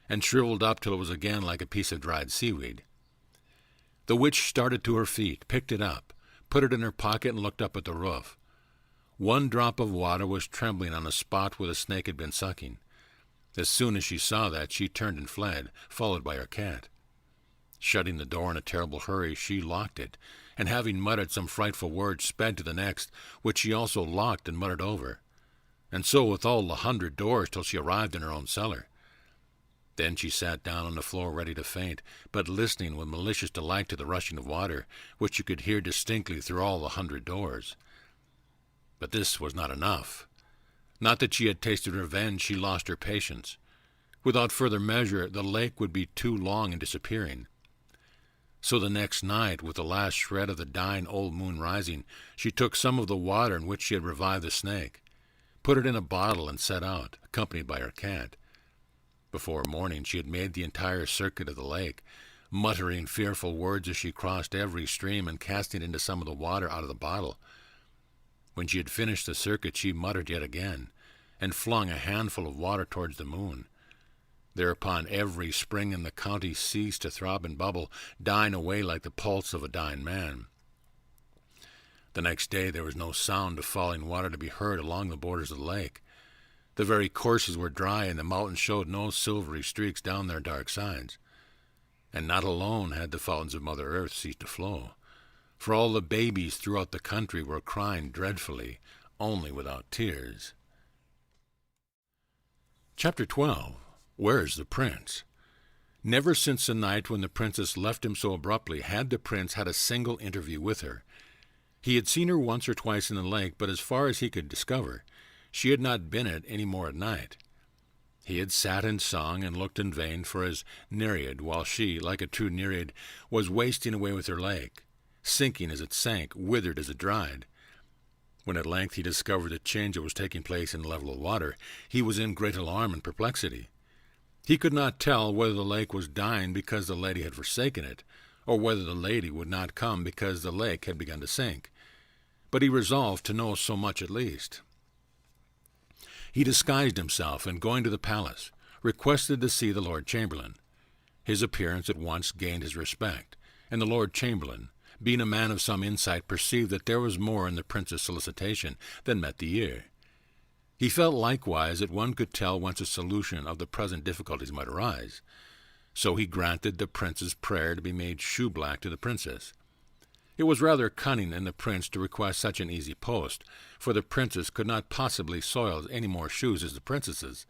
and shriveled up till it was again like a piece of dried seaweed. The witch started to her feet, picked it up, put it in her pocket, and looked up at the roof. 1 drop of water was trembling on the spot where the snake had been sucking. As soon as she saw that, she turned and fled, followed by her cat. Shutting the door in a terrible hurry, she locked it, and having muttered some frightful words, sped to the next, which she also locked and muttered over, and so with all the 100 doors till she arrived in her own cellar. Then she sat down on the floor ready to faint, but listening with malicious delight to the rushing of water, which you could hear distinctly through all the 100 doors. But this was not enough. Not that she had tasted revenge, she lost her patience. Without further measure, the lake would be too long in disappearing. So the next night, with the last shred of the dying old moon rising, she took some of the water in which she had revived the snake, put it in a bottle, and set out, accompanied by her cat. Before morning she had made the entire circuit of the lake, muttering fearful words as she crossed every stream and casting into some of the water out of the bottle. When she had finished the circuit, she muttered yet again, and flung a handful of water towards the moon. Thereupon every spring in the county ceased to throb and bubble, dying away like the pulse of a dying man. The next day there was no sound of falling water to be heard along the borders of the lake. The very courses were dry, and the mountains showed no silvery streaks down their dark sides. And not alone had the fountains of Mother Earth ceased to flow, for all the babies throughout the country were crying dreadfully, only without tears. Chapter 12. Where's the Prince? Never since the night when the princess left him so abruptly had the prince had a single interview with her. He had seen her once or twice in the lake, but as far as he could discover, she had not been it any more at night. He had sat and sung and looked in vain for his Nereid, while she, like a true Nereid, was wasting away with her lake, sinking as it sank, withered as it dried. When at length he discovered the change that was taking place in the level of water, he was in great alarm and perplexity. He could not tell whether the lake was dying because the lady had forsaken it, or whether the lady would not come because the lake had begun to sink. But he resolved to know so much at least. He disguised himself, and going to the palace, requested to see the Lord Chamberlain. His appearance at once gained his respect, and the Lord Chamberlain, being a man of some insight, perceived that there was more in the prince's solicitation than met the ear. He felt likewise that one could tell whence a solution of the present difficulties might arise. So he granted the prince's prayer to be made shoe-black to the princess. It was rather cunning in the prince to request such an easy post, for the princess could not possibly soil any more shoes as the princess's.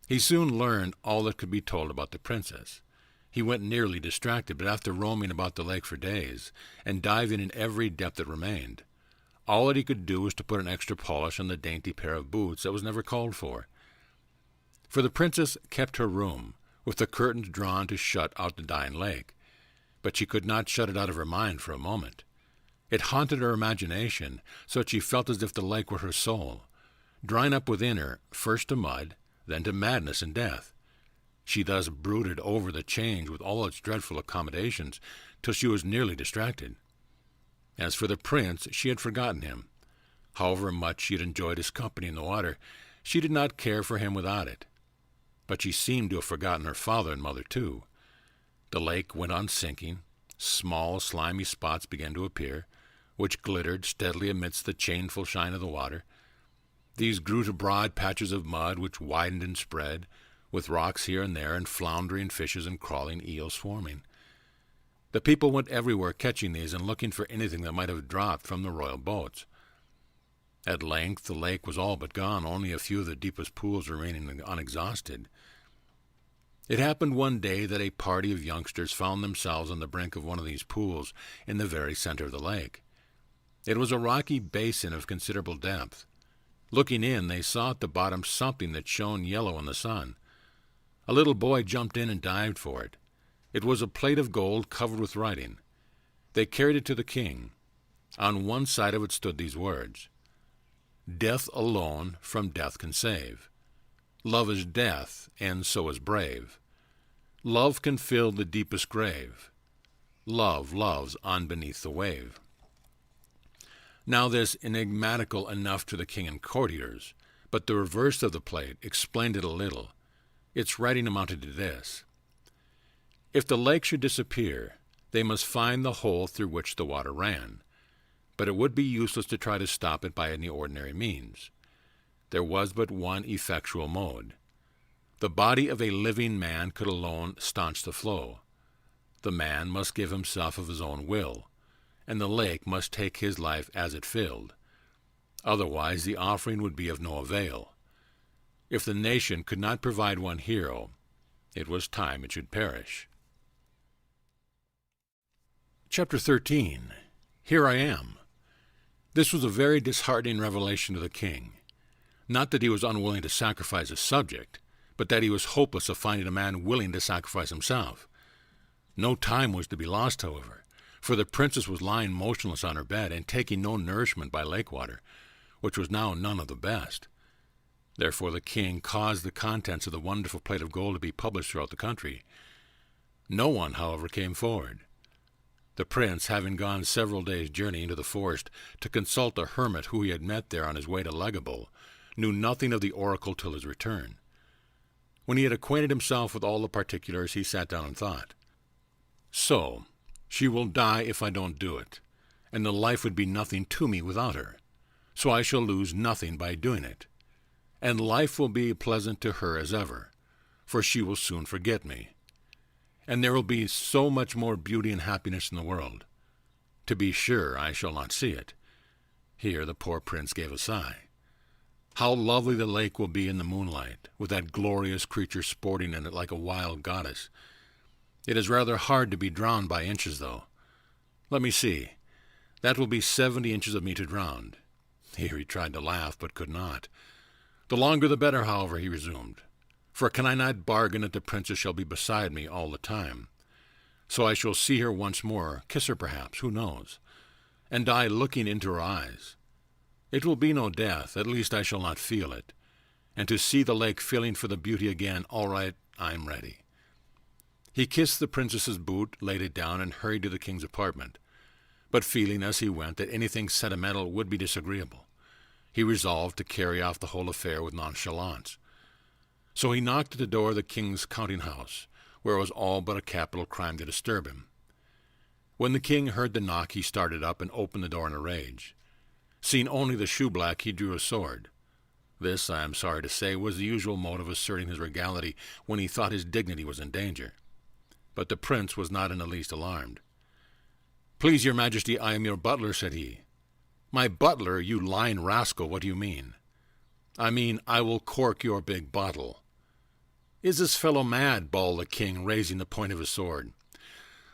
He soon learned all that could be told about the princess. He went nearly distracted, but after roaming about the lake for days, and diving in every depth that remained, all that he could do was to put an extra polish on the dainty pair of boots that was never called for. For the princess kept her room, with the curtains drawn to shut out the dying lake, but she could not shut it out of her mind for a moment. It haunted her imagination, so that she felt as if the lake were her soul, drying up within her, first to mud, then to madness and death. She thus brooded over the change with all its dreadful accommodations, till she was nearly distracted. As for the prince, she had forgotten him. However much she had enjoyed his company in the water, she did not care for him without it. But she seemed to have forgotten her father and mother too. The lake went on sinking. Small, slimy spots began to appear, which glittered steadily amidst the changeful shine of the water. These grew to broad patches of mud, which widened and spread, with rocks here and there, and floundering fishes and crawling eels swarming. The people went everywhere catching these and looking for anything that might have dropped from the royal boats. At length the lake was all but gone, only a few of the deepest pools remaining unexhausted. It happened one day that a party of youngsters found themselves on the brink of one of these pools in the very center of the lake. It was a rocky basin of considerable depth. Looking in, they saw at the bottom something that shone yellow in the sun. A little boy jumped in and dived for it. It was a plate of gold covered with writing. They carried it to the king. On one side of it stood these words: "Death alone from death can save. Love is death, and so is brave. Love can fill the deepest grave. Love loves on beneath the wave." Now this enigmatical enough to the king and courtiers, but the reverse of the plate explained it a little. Its writing amounted to this: if the lake should disappear, they must find the hole through which the water ran, but it would be useless to try to stop it by any ordinary means. There was but one effectual mode. The body of a living man could alone staunch the flow. The man must give himself of his own will, and the lake must take his life as it filled. Otherwise the offering would be of no avail. If the nation could not provide one hero, it was time it should perish. Chapter 13. Here I am. This was a very disheartening revelation to the king. Not that he was unwilling to sacrifice his subject, but that he was hopeless of finding a man willing to sacrifice himself. No time was to be lost, however, for the princess was lying motionless on her bed and taking no nourishment by lake water, which was now none of the best. Therefore the king caused the contents of the wonderful plate of gold to be published throughout the country. No one, however, came forward. The prince, having gone several days' journey into the forest to consult a hermit who he had met there on his way to Legable, knew nothing of the oracle till his return. When he had acquainted himself with all the particulars, he sat down and thought, "So, she will die if I don't do it, and the life would be nothing to me without her, so I shall lose nothing by doing it, and life will be pleasant to her as ever, for she will soon forget me, and there will be so much more beauty and happiness in the world. To be sure, I shall not see it." Here the poor prince gave a sigh. How lovely the lake will be in the moonlight, with that glorious creature sporting in it like a wild goddess. It is rather hard to be drowned by inches, though. Let me see. That will be 70 inches of me to drown. Here he tried to laugh, but could not. The longer the better, however, he resumed. For can I not bargain that the princess shall be beside me all the time? So I shall see her once more, kiss her perhaps, who knows, and die looking into her eyes. It will be no death, at least I shall not feel it. And to see the lake filling for the beauty again, all right, I am ready. He kissed the princess's boot, laid it down, and hurried to the king's apartment. But feeling as he went that anything sentimental would be disagreeable, he resolved to carry off the whole affair with nonchalance. So he knocked at the door of the king's counting-house, where it was all but a capital crime to disturb him. When the king heard the knock, he started up and opened the door in a rage. Seeing only the shoeblack, he drew a sword. This, I am sorry to say, was the usual mode of asserting his regality when he thought his dignity was in danger. But the prince was not in the least alarmed. "Please, your majesty, I am your butler," said he. "My butler, you lying rascal, what do you mean?" "I mean, I will cork your big bottle." "Is this fellow mad?" bawled the king, raising the point of his sword.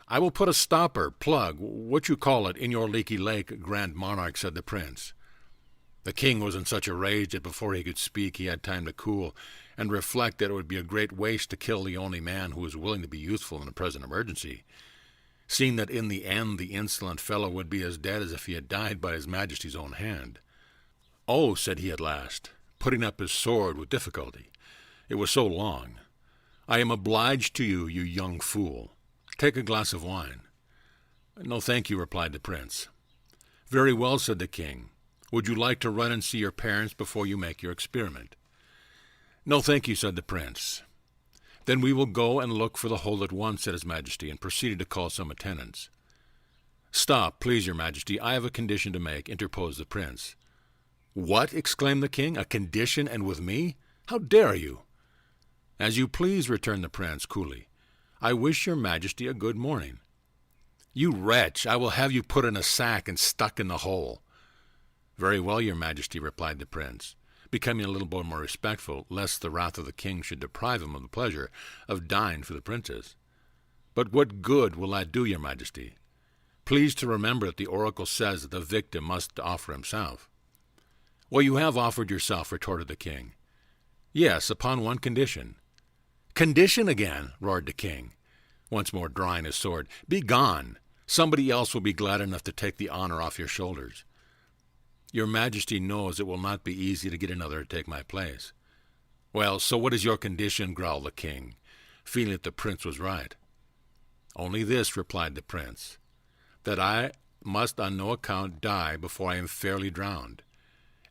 "I will put a stopper, plug, what you call it, in your leaky lake, grand monarch," said the prince. The king was in such a rage that before he could speak he had time to cool and reflect that it would be a great waste to kill the only man who was willing to be useful in the present emergency, seeing that in the end the insolent fellow would be as dead as if he had died by his majesty's own hand. "Oh," said he at last, putting up his sword with difficulty. It was so long. "I am obliged to you, you young fool. Take a glass of wine." "No, thank you," replied the prince. "Very well," said the king. "Would you like to run and see your parents before you make your experiment?" "No, thank you," said the prince. "Then we will go and look for the hole at once," said his majesty, and proceeded to call some attendants. "Stop, please, your majesty, I have a condition to make," interposed the prince. "What?" exclaimed the king. "A condition, and with me? How dare you?" "As you please," returned the prince coolly. "I wish your majesty a good morning." "You wretch, I will have you put in a sack and stuck in the hole." "Very well, your majesty," replied the prince, becoming a little more respectful, lest the wrath of the king should deprive him of the pleasure of dying for the princess. "But what good will that do, your majesty? Please to remember that the oracle says that the victim must offer himself." "Well, you have offered yourself," retorted the king. "Yes, upon one condition." "Condition again!" roared the king, once more drawing his sword. "Begone! Somebody else will be glad enough to take the honor off your shoulders." "Your majesty knows it will not be easy to get another to take my place." "Well, so what is your condition?" growled the king, feeling that the prince was right. "Only this," replied the prince, "that I must on no account die before I am fairly drowned,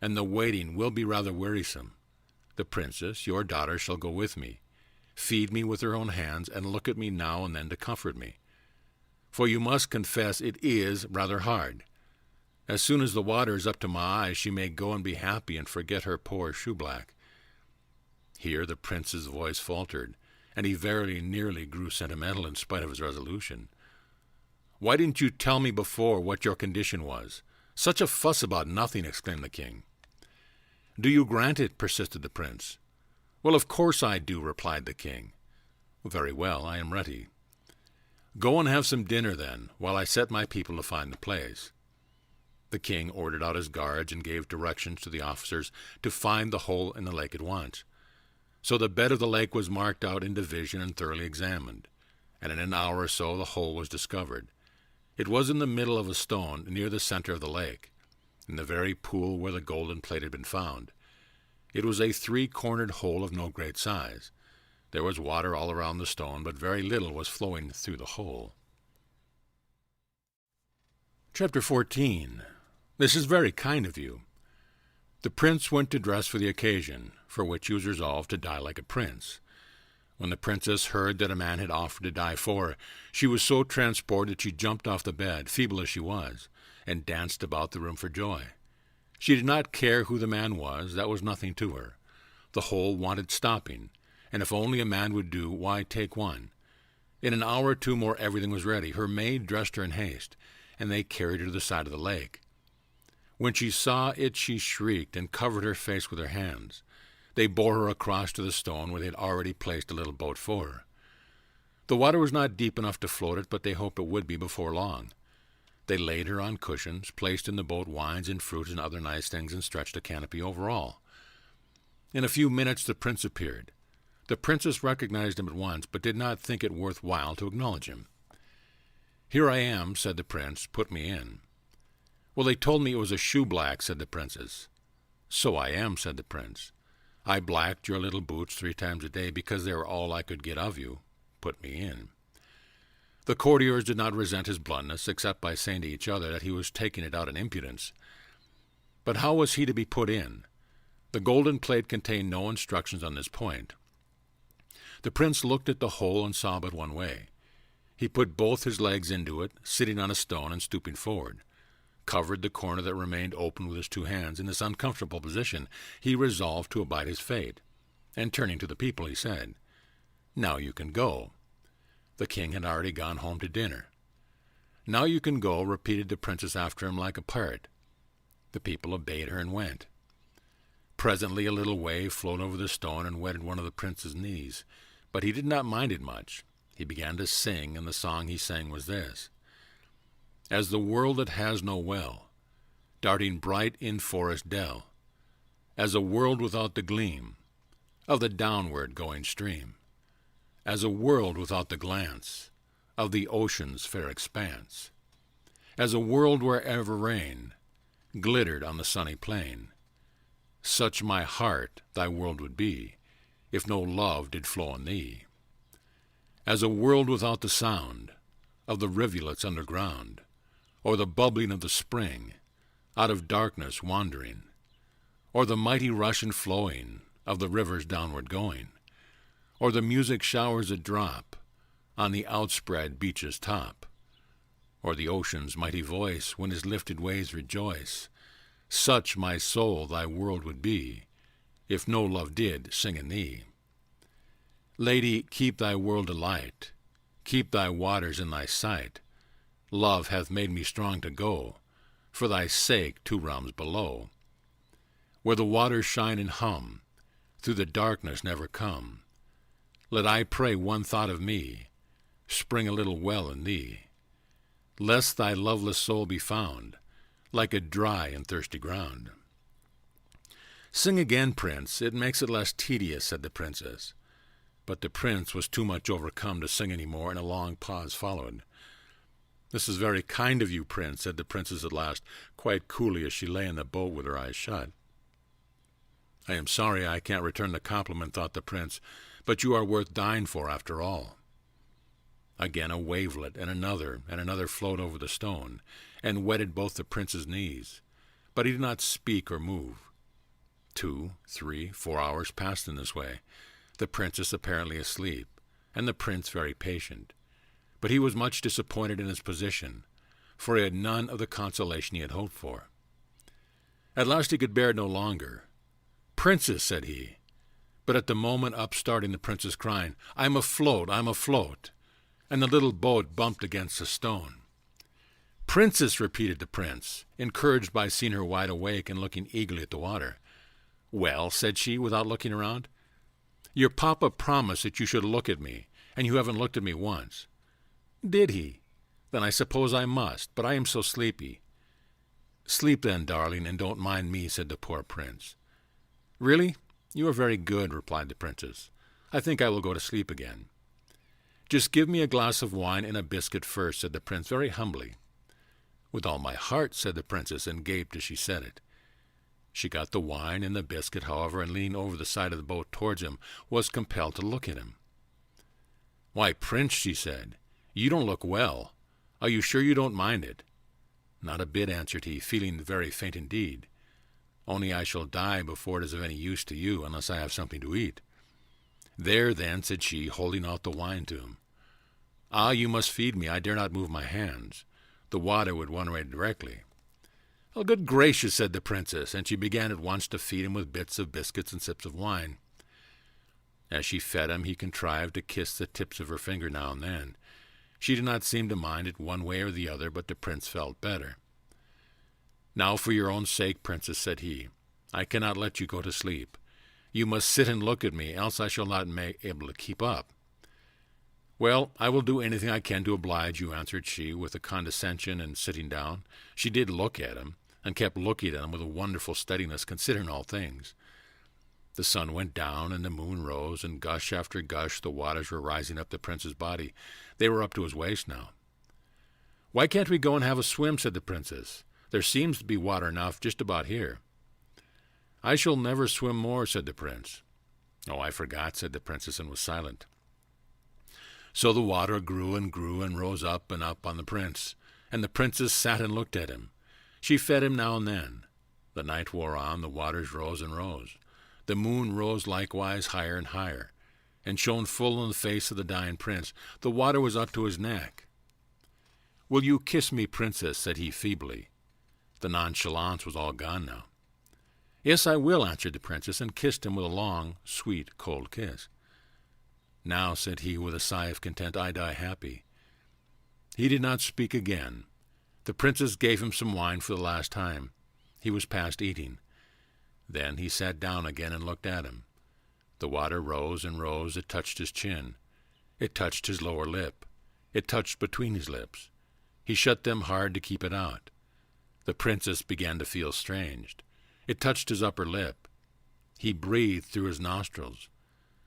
and the waiting will be rather wearisome. The princess, your daughter, shall go with me, feed me with her own hands, and look at me now and then to comfort me. For you must confess it is rather hard. As soon as the water is up to my eyes, she may go and be happy and forget her poor shoeblack." Here the prince's voice faltered, and he very nearly grew sentimental in spite of his resolution. "Why didn't you tell me before what your condition was? Such a fuss about nothing," exclaimed the king. "Do you grant it?" persisted the prince. "Well, of course I do," replied the king. "Very well, I am ready." "Go and have some dinner, then, while I set my people to find the place." The king ordered out his guards and gave directions to the officers to find the hole in the lake at once. So the bed of the lake was marked out in division and thoroughly examined, and in an hour or so the hole was discovered. It was in the middle of a stone near the center of the lake, in the very pool where the golden plate had been found. It was a three-cornered hole of no great size. There was water all around the stone, but very little was flowing through the hole. Chapter 14. This is very kind of you. The prince went to dress for the occasion, for which he was resolved to die like a prince. When the princess heard that a man had offered to die for her, she was so transported that she jumped off the bed, feeble as she was, and danced about the room for joy. She did not care who the man was, that was nothing to her. The hole wanted stopping, and if only a man would do, why take one? In an hour or two more everything was ready. Her maid dressed her in haste, and they carried her to the side of the lake. When she saw it, she shrieked and covered her face with her hands. They bore her across to the stone where they had already placed a little boat for her. The water was not deep enough to float it, but they hoped it would be before long. They laid her on cushions, placed in the boat wines and fruits and other nice things, and stretched a canopy over all. In a few minutes the prince appeared. The princess recognized him at once, but did not think it worth while to acknowledge him. "Here I am," said the prince. "Put me in." "Well, they told me it was a shoe-black," said the princess. "So I am," said the prince. "I blacked your little boots 3 times a day because they were all I could get of you. Put me in." The courtiers did not resent his bluntness, except by saying to each other that he was taking it out in impudence. But how was he to be put in? The golden plate contained no instructions on this point. The prince looked at the hole and saw but one way. He put both his legs into it, sitting on a stone and stooping forward, covered the corner that remained open with his 2 hands. In this uncomfortable position he resolved to abide his fate, and turning to the people he said, "Now you can go." The king had already gone home to dinner. "Now you can go," repeated the princess after him like a parrot. The people obeyed her and went. Presently a little wave flowed over the stone and wetted one of the prince's knees, but he did not mind it much. He began to sing, and the song he sang was this: "As the world that has no well, darting bright in forest dell, as a world without the gleam of the downward going stream, as a world without the glance of the ocean's fair expanse, as a world where ever rain glittered on the sunny plain, such my heart thy world would be, if no love did flow in thee. As a world without the sound of the rivulets underground, or the bubbling of the spring out of darkness wandering, or the mighty rush and flowing of the rivers downward going, or the music showers that drop on the outspread beach's top, or the ocean's mighty voice when his lifted waves rejoice, such my soul thy world would be, if no love did sing in thee. Lady, keep thy world alight, keep thy waters in thy sight. Love hath made me strong to go, for thy sake 2 realms below, where the waters shine and hum, through the darkness never come. Let I pray one thought of me, spring a little well in thee, lest thy loveless soul be found like a dry and thirsty ground." "Sing again, prince, it makes it less tedious," said the princess. But the prince was too much overcome to sing any more, and a long pause followed. "This is very kind of you, prince," said the princess at last, quite coolly, as she lay in the boat with her eyes shut. "I am sorry I can't return the compliment," thought the prince, "but you are worth dying for after all." Again a wavelet, and another flowed over the stone, and wetted both the prince's knees, but he did not speak or move. 2, 3, 4 hours passed in this way, the princess apparently asleep, and the prince very patient. But he was much disappointed in his position, for he had none of the consolation he had hoped for. At last he could bear it no longer. "Princess," said he, but at the moment up starting the princess crying, I'm afloat, and the little boat bumped against a stone. "Princess," repeated the prince, encouraged by seeing her wide awake and looking eagerly at the water. "Well," said she, without looking around. "Your papa promised that you should look at me, and you haven't looked at me once." "Did he? Then I suppose I must, but I am so sleepy." "Sleep then, darling, and don't mind me," said the poor prince. "Really? You are very good," replied the princess. "I think I will go to sleep again." "Just give me a glass of wine and a biscuit first," said the prince very humbly. "With all my heart," said the princess, and gaped as she said it. She got the wine and the biscuit, however, and leaning over the side of the boat towards him, was compelled to look at him. "Why, prince," she said, "you don't look well. Are you sure you don't mind it?" "Not a bit," answered he, feeling very faint indeed. "Only I shall die before it is of any use to you, unless I have something to eat." "There, then," said she, holding out the wine to him. "Ah, you must feed me. I dare not move my hands. The water would run away directly." "Oh, good gracious," said the princess, and she began at once to feed him with bits of biscuits and sips of wine. As she fed him, he contrived to kiss the tips of her finger now and then. She did not seem to mind it one way or the other, but the prince felt better. "Now, for your own sake, princess," said he, "I cannot let you go to sleep. You must sit and look at me, else I shall not be able to keep up." "Well, I will do anything I can to oblige you," answered she, with a condescension, and sitting down. She did look at him, and kept looking at him with a wonderful steadiness, considering all things. The sun went down and the moon rose, and gush after gush the waters were rising up the prince's body. They were up to his waist now. "Why can't we go and have a swim?" said the princess. "There seems to be water enough just about here." "I shall never swim more," said the prince. "Oh, I forgot," said the princess, and was silent. So the water grew and rose up and up on the prince, and the princess sat and looked at him. She fed him now and then. The night wore on, the waters rose and rose. The moon rose likewise higher and higher, and shone full in the face of the dying prince. The water was up to his neck. "Will you kiss me, princess?" said he feebly. The nonchalance was all gone now. "Yes, I will," answered the princess, and kissed him with a long, sweet, cold kiss. "Now," said he, with a sigh of content, "I die happy." He did not speak again. The princess gave him some wine for the last time. He was past eating. Then he sat down again and looked at him. The water rose and rose. It touched his chin. It touched his lower lip. It touched between his lips. He shut them hard to keep it out. The princess began to feel strange. It touched his upper lip. He breathed through his nostrils.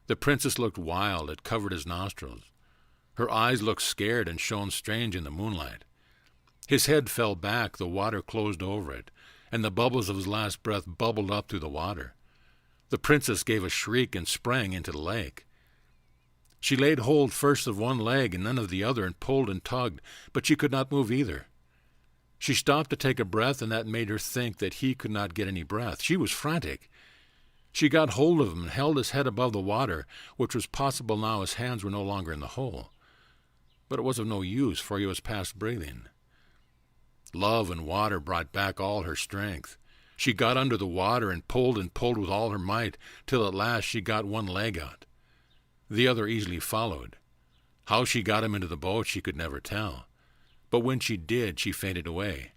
The princess looked wild. It covered his nostrils. Her eyes looked scared and shone strange in the moonlight. His head fell back. The water closed over it, and the bubbles of his last breath bubbled up through the water. The princess gave a shriek and sprang into the lake. She laid hold first of one leg and then of the other and pulled and tugged, but she could not move either. She stopped to take a breath, and that made her think that he could not get any breath. She was frantic. She got hold of him and held his head above the water, which was possible now his hands were no longer in the hole. But it was of no use, for he was past breathing. Love and water brought back all her strength. She got under the water and pulled with all her might, till at last she got one leg out. The other easily followed. How she got him into the boat she could never tell. But when she did, she fainted away.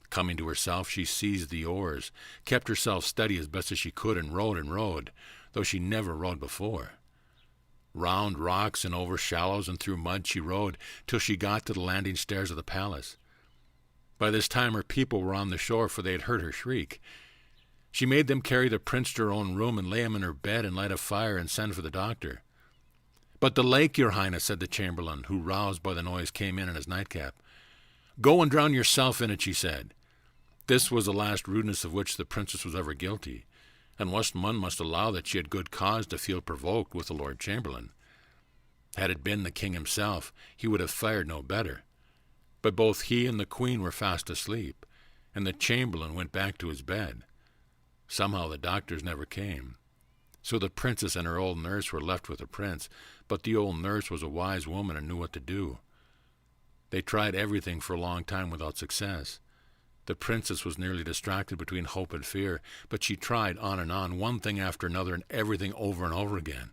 Coming to herself, she seized the oars, kept herself steady as best as she could, and rowed, though she never rowed before. Round rocks and over shallows and through mud she rowed, till she got to the landing stairs of the palace. By this time her people were on the shore, for they had heard her shriek. She made them carry the prince to her own room and lay him in her bed and light a fire and send for the doctor. "But the lake, your highness," said the chamberlain, who, roused by the noise, came in his nightcap. "Go and drown yourself in it," she said. This was the last rudeness of which the princess was ever guilty, and one must allow that she had good cause to feel provoked with the Lord Chamberlain. Had it been the king himself, he would have fared no better. But both he and the queen were fast asleep, and the chamberlain went back to his bed. Somehow the doctors never came. So the princess and her old nurse were left with the prince, but the old nurse was a wise woman and knew what to do. They tried everything for a long time without success. The princess was nearly distracted between hope and fear, but she tried on, one thing after another, and everything over and over again.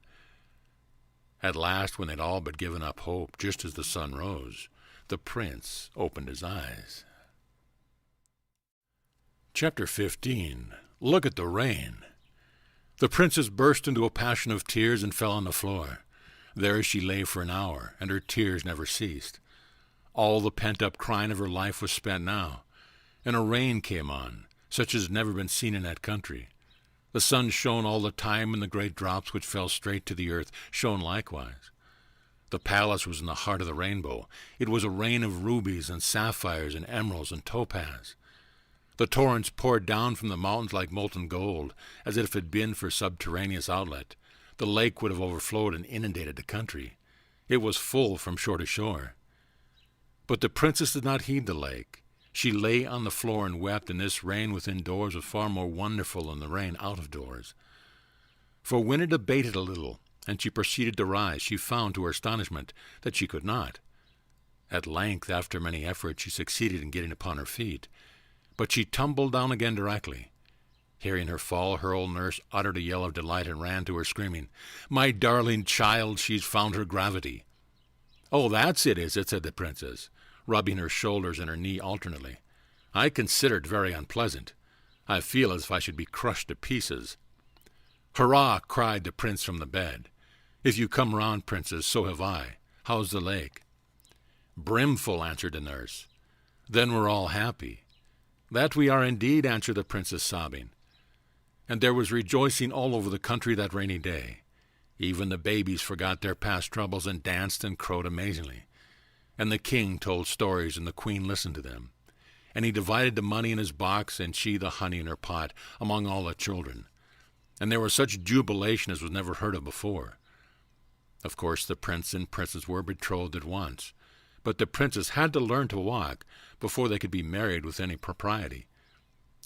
At last, when they'd all but given up hope, just as the sun rose, the prince opened his eyes. Chapter 15. Look at the rain. The princess burst into a passion of tears and fell on the floor. There she lay for an hour, and her tears never ceased. All the pent-up crying of her life was spent now, and a rain came on, such as had never been seen in that country. The sun shone all the time, and the great drops which fell straight to the earth shone likewise. The palace was in the heart of the rainbow. It was a rain of rubies and sapphires and emeralds and topaz. The torrents poured down from the mountains like molten gold, as if it had been for subterraneous outlet. The lake would have overflowed and inundated the country. It was full from shore to shore. But the princess did not heed the lake. She lay on the floor and wept, and this rain within doors was far more wonderful than the rain out of doors. For when it abated a little, and she proceeded to rise, she found, to her astonishment, that she could not. At length, after many efforts, she succeeded in getting upon her feet, but she tumbled down again directly. Hearing her fall, her old nurse uttered a yell of delight and ran to her, screaming, "My darling child, she's found her gravity." "Oh, that's it, is it?" said the princess, rubbing her shoulders and her knee alternately. "I consider it very unpleasant. I feel as if I should be crushed to pieces." "Hurrah!" cried the prince from the bed. "If you come round, princess, so have I. How's the lake?" "Brimful," answered the nurse. "Then we're all happy." "That we are indeed," answered the princess, sobbing. and there was rejoicing all over the country that rainy day. Even the babies forgot their past troubles and danced and crowed amazingly. And the king told stories, and the queen listened to them. And he divided the money in his box, and she the honey in her pot, among all the children. And there was such jubilation as was never heard of before. Of course, the prince and princess were betrothed at once, but the princess had to learn to walk before they could be married with any propriety.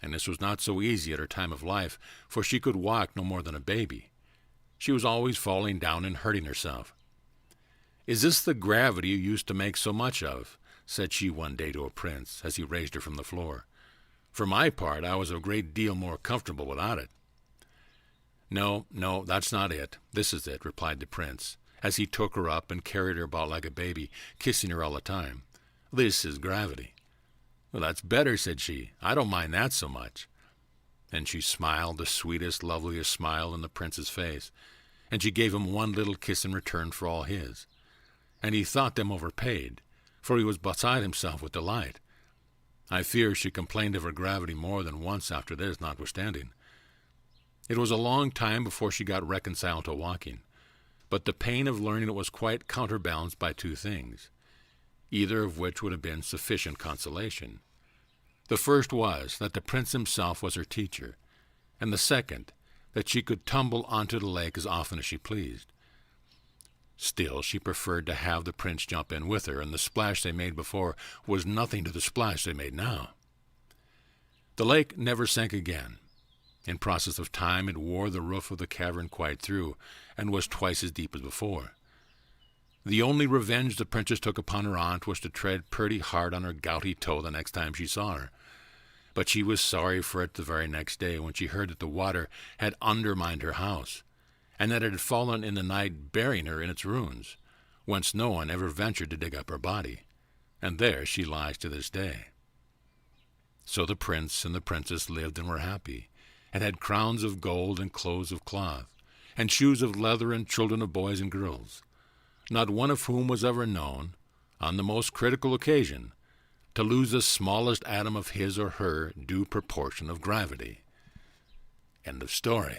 And this was not so easy at her time of life, for she could walk no more than a baby. She was always falling down and hurting herself. "Is this the gravity you used to make so much of?" said she one day to a prince, as he raised her from the floor. "For my part, I was a great deal more comfortable without it." No, that's not it. This is it," replied the prince, as he took her up and carried her about like a baby, kissing her all the time. "This is gravity." "Well, that's better," said she. "I don't mind that so much." And she smiled the sweetest, loveliest smile in the prince's face, and she gave him one little kiss in return for all his. And he thought them overpaid, for he was beside himself with delight. I fear she complained of her gravity more than once after this, notwithstanding. It was a long time before she got reconciled to walking, but the pain of learning it was quite counterbalanced by two things, either of which would have been sufficient consolation. The first was that the prince himself was her teacher, and the second, that she could tumble onto the lake as often as she pleased. Still, she preferred to have the prince jump in with her, and the splash they made before was nothing to the splash they made now. The lake never sank again. In process of time, it wore the roof of the cavern quite through, and was twice as deep as before. The only revenge the princess took upon her aunt was to tread pretty hard on her gouty toe the next time she saw her. But she was sorry for it the very next day when she heard that the water had undermined her house, and that it had fallen in the night, burying her in its ruins, whence no one ever ventured to dig up her body, and there she lies to this day. So the prince and the princess lived and were happy, and had crowns of gold and clothes of cloth, and shoes of leather and children of boys and girls, not one of whom was ever known, on the most critical occasion, to lose the smallest atom of his or her due proportion of gravity. End of story.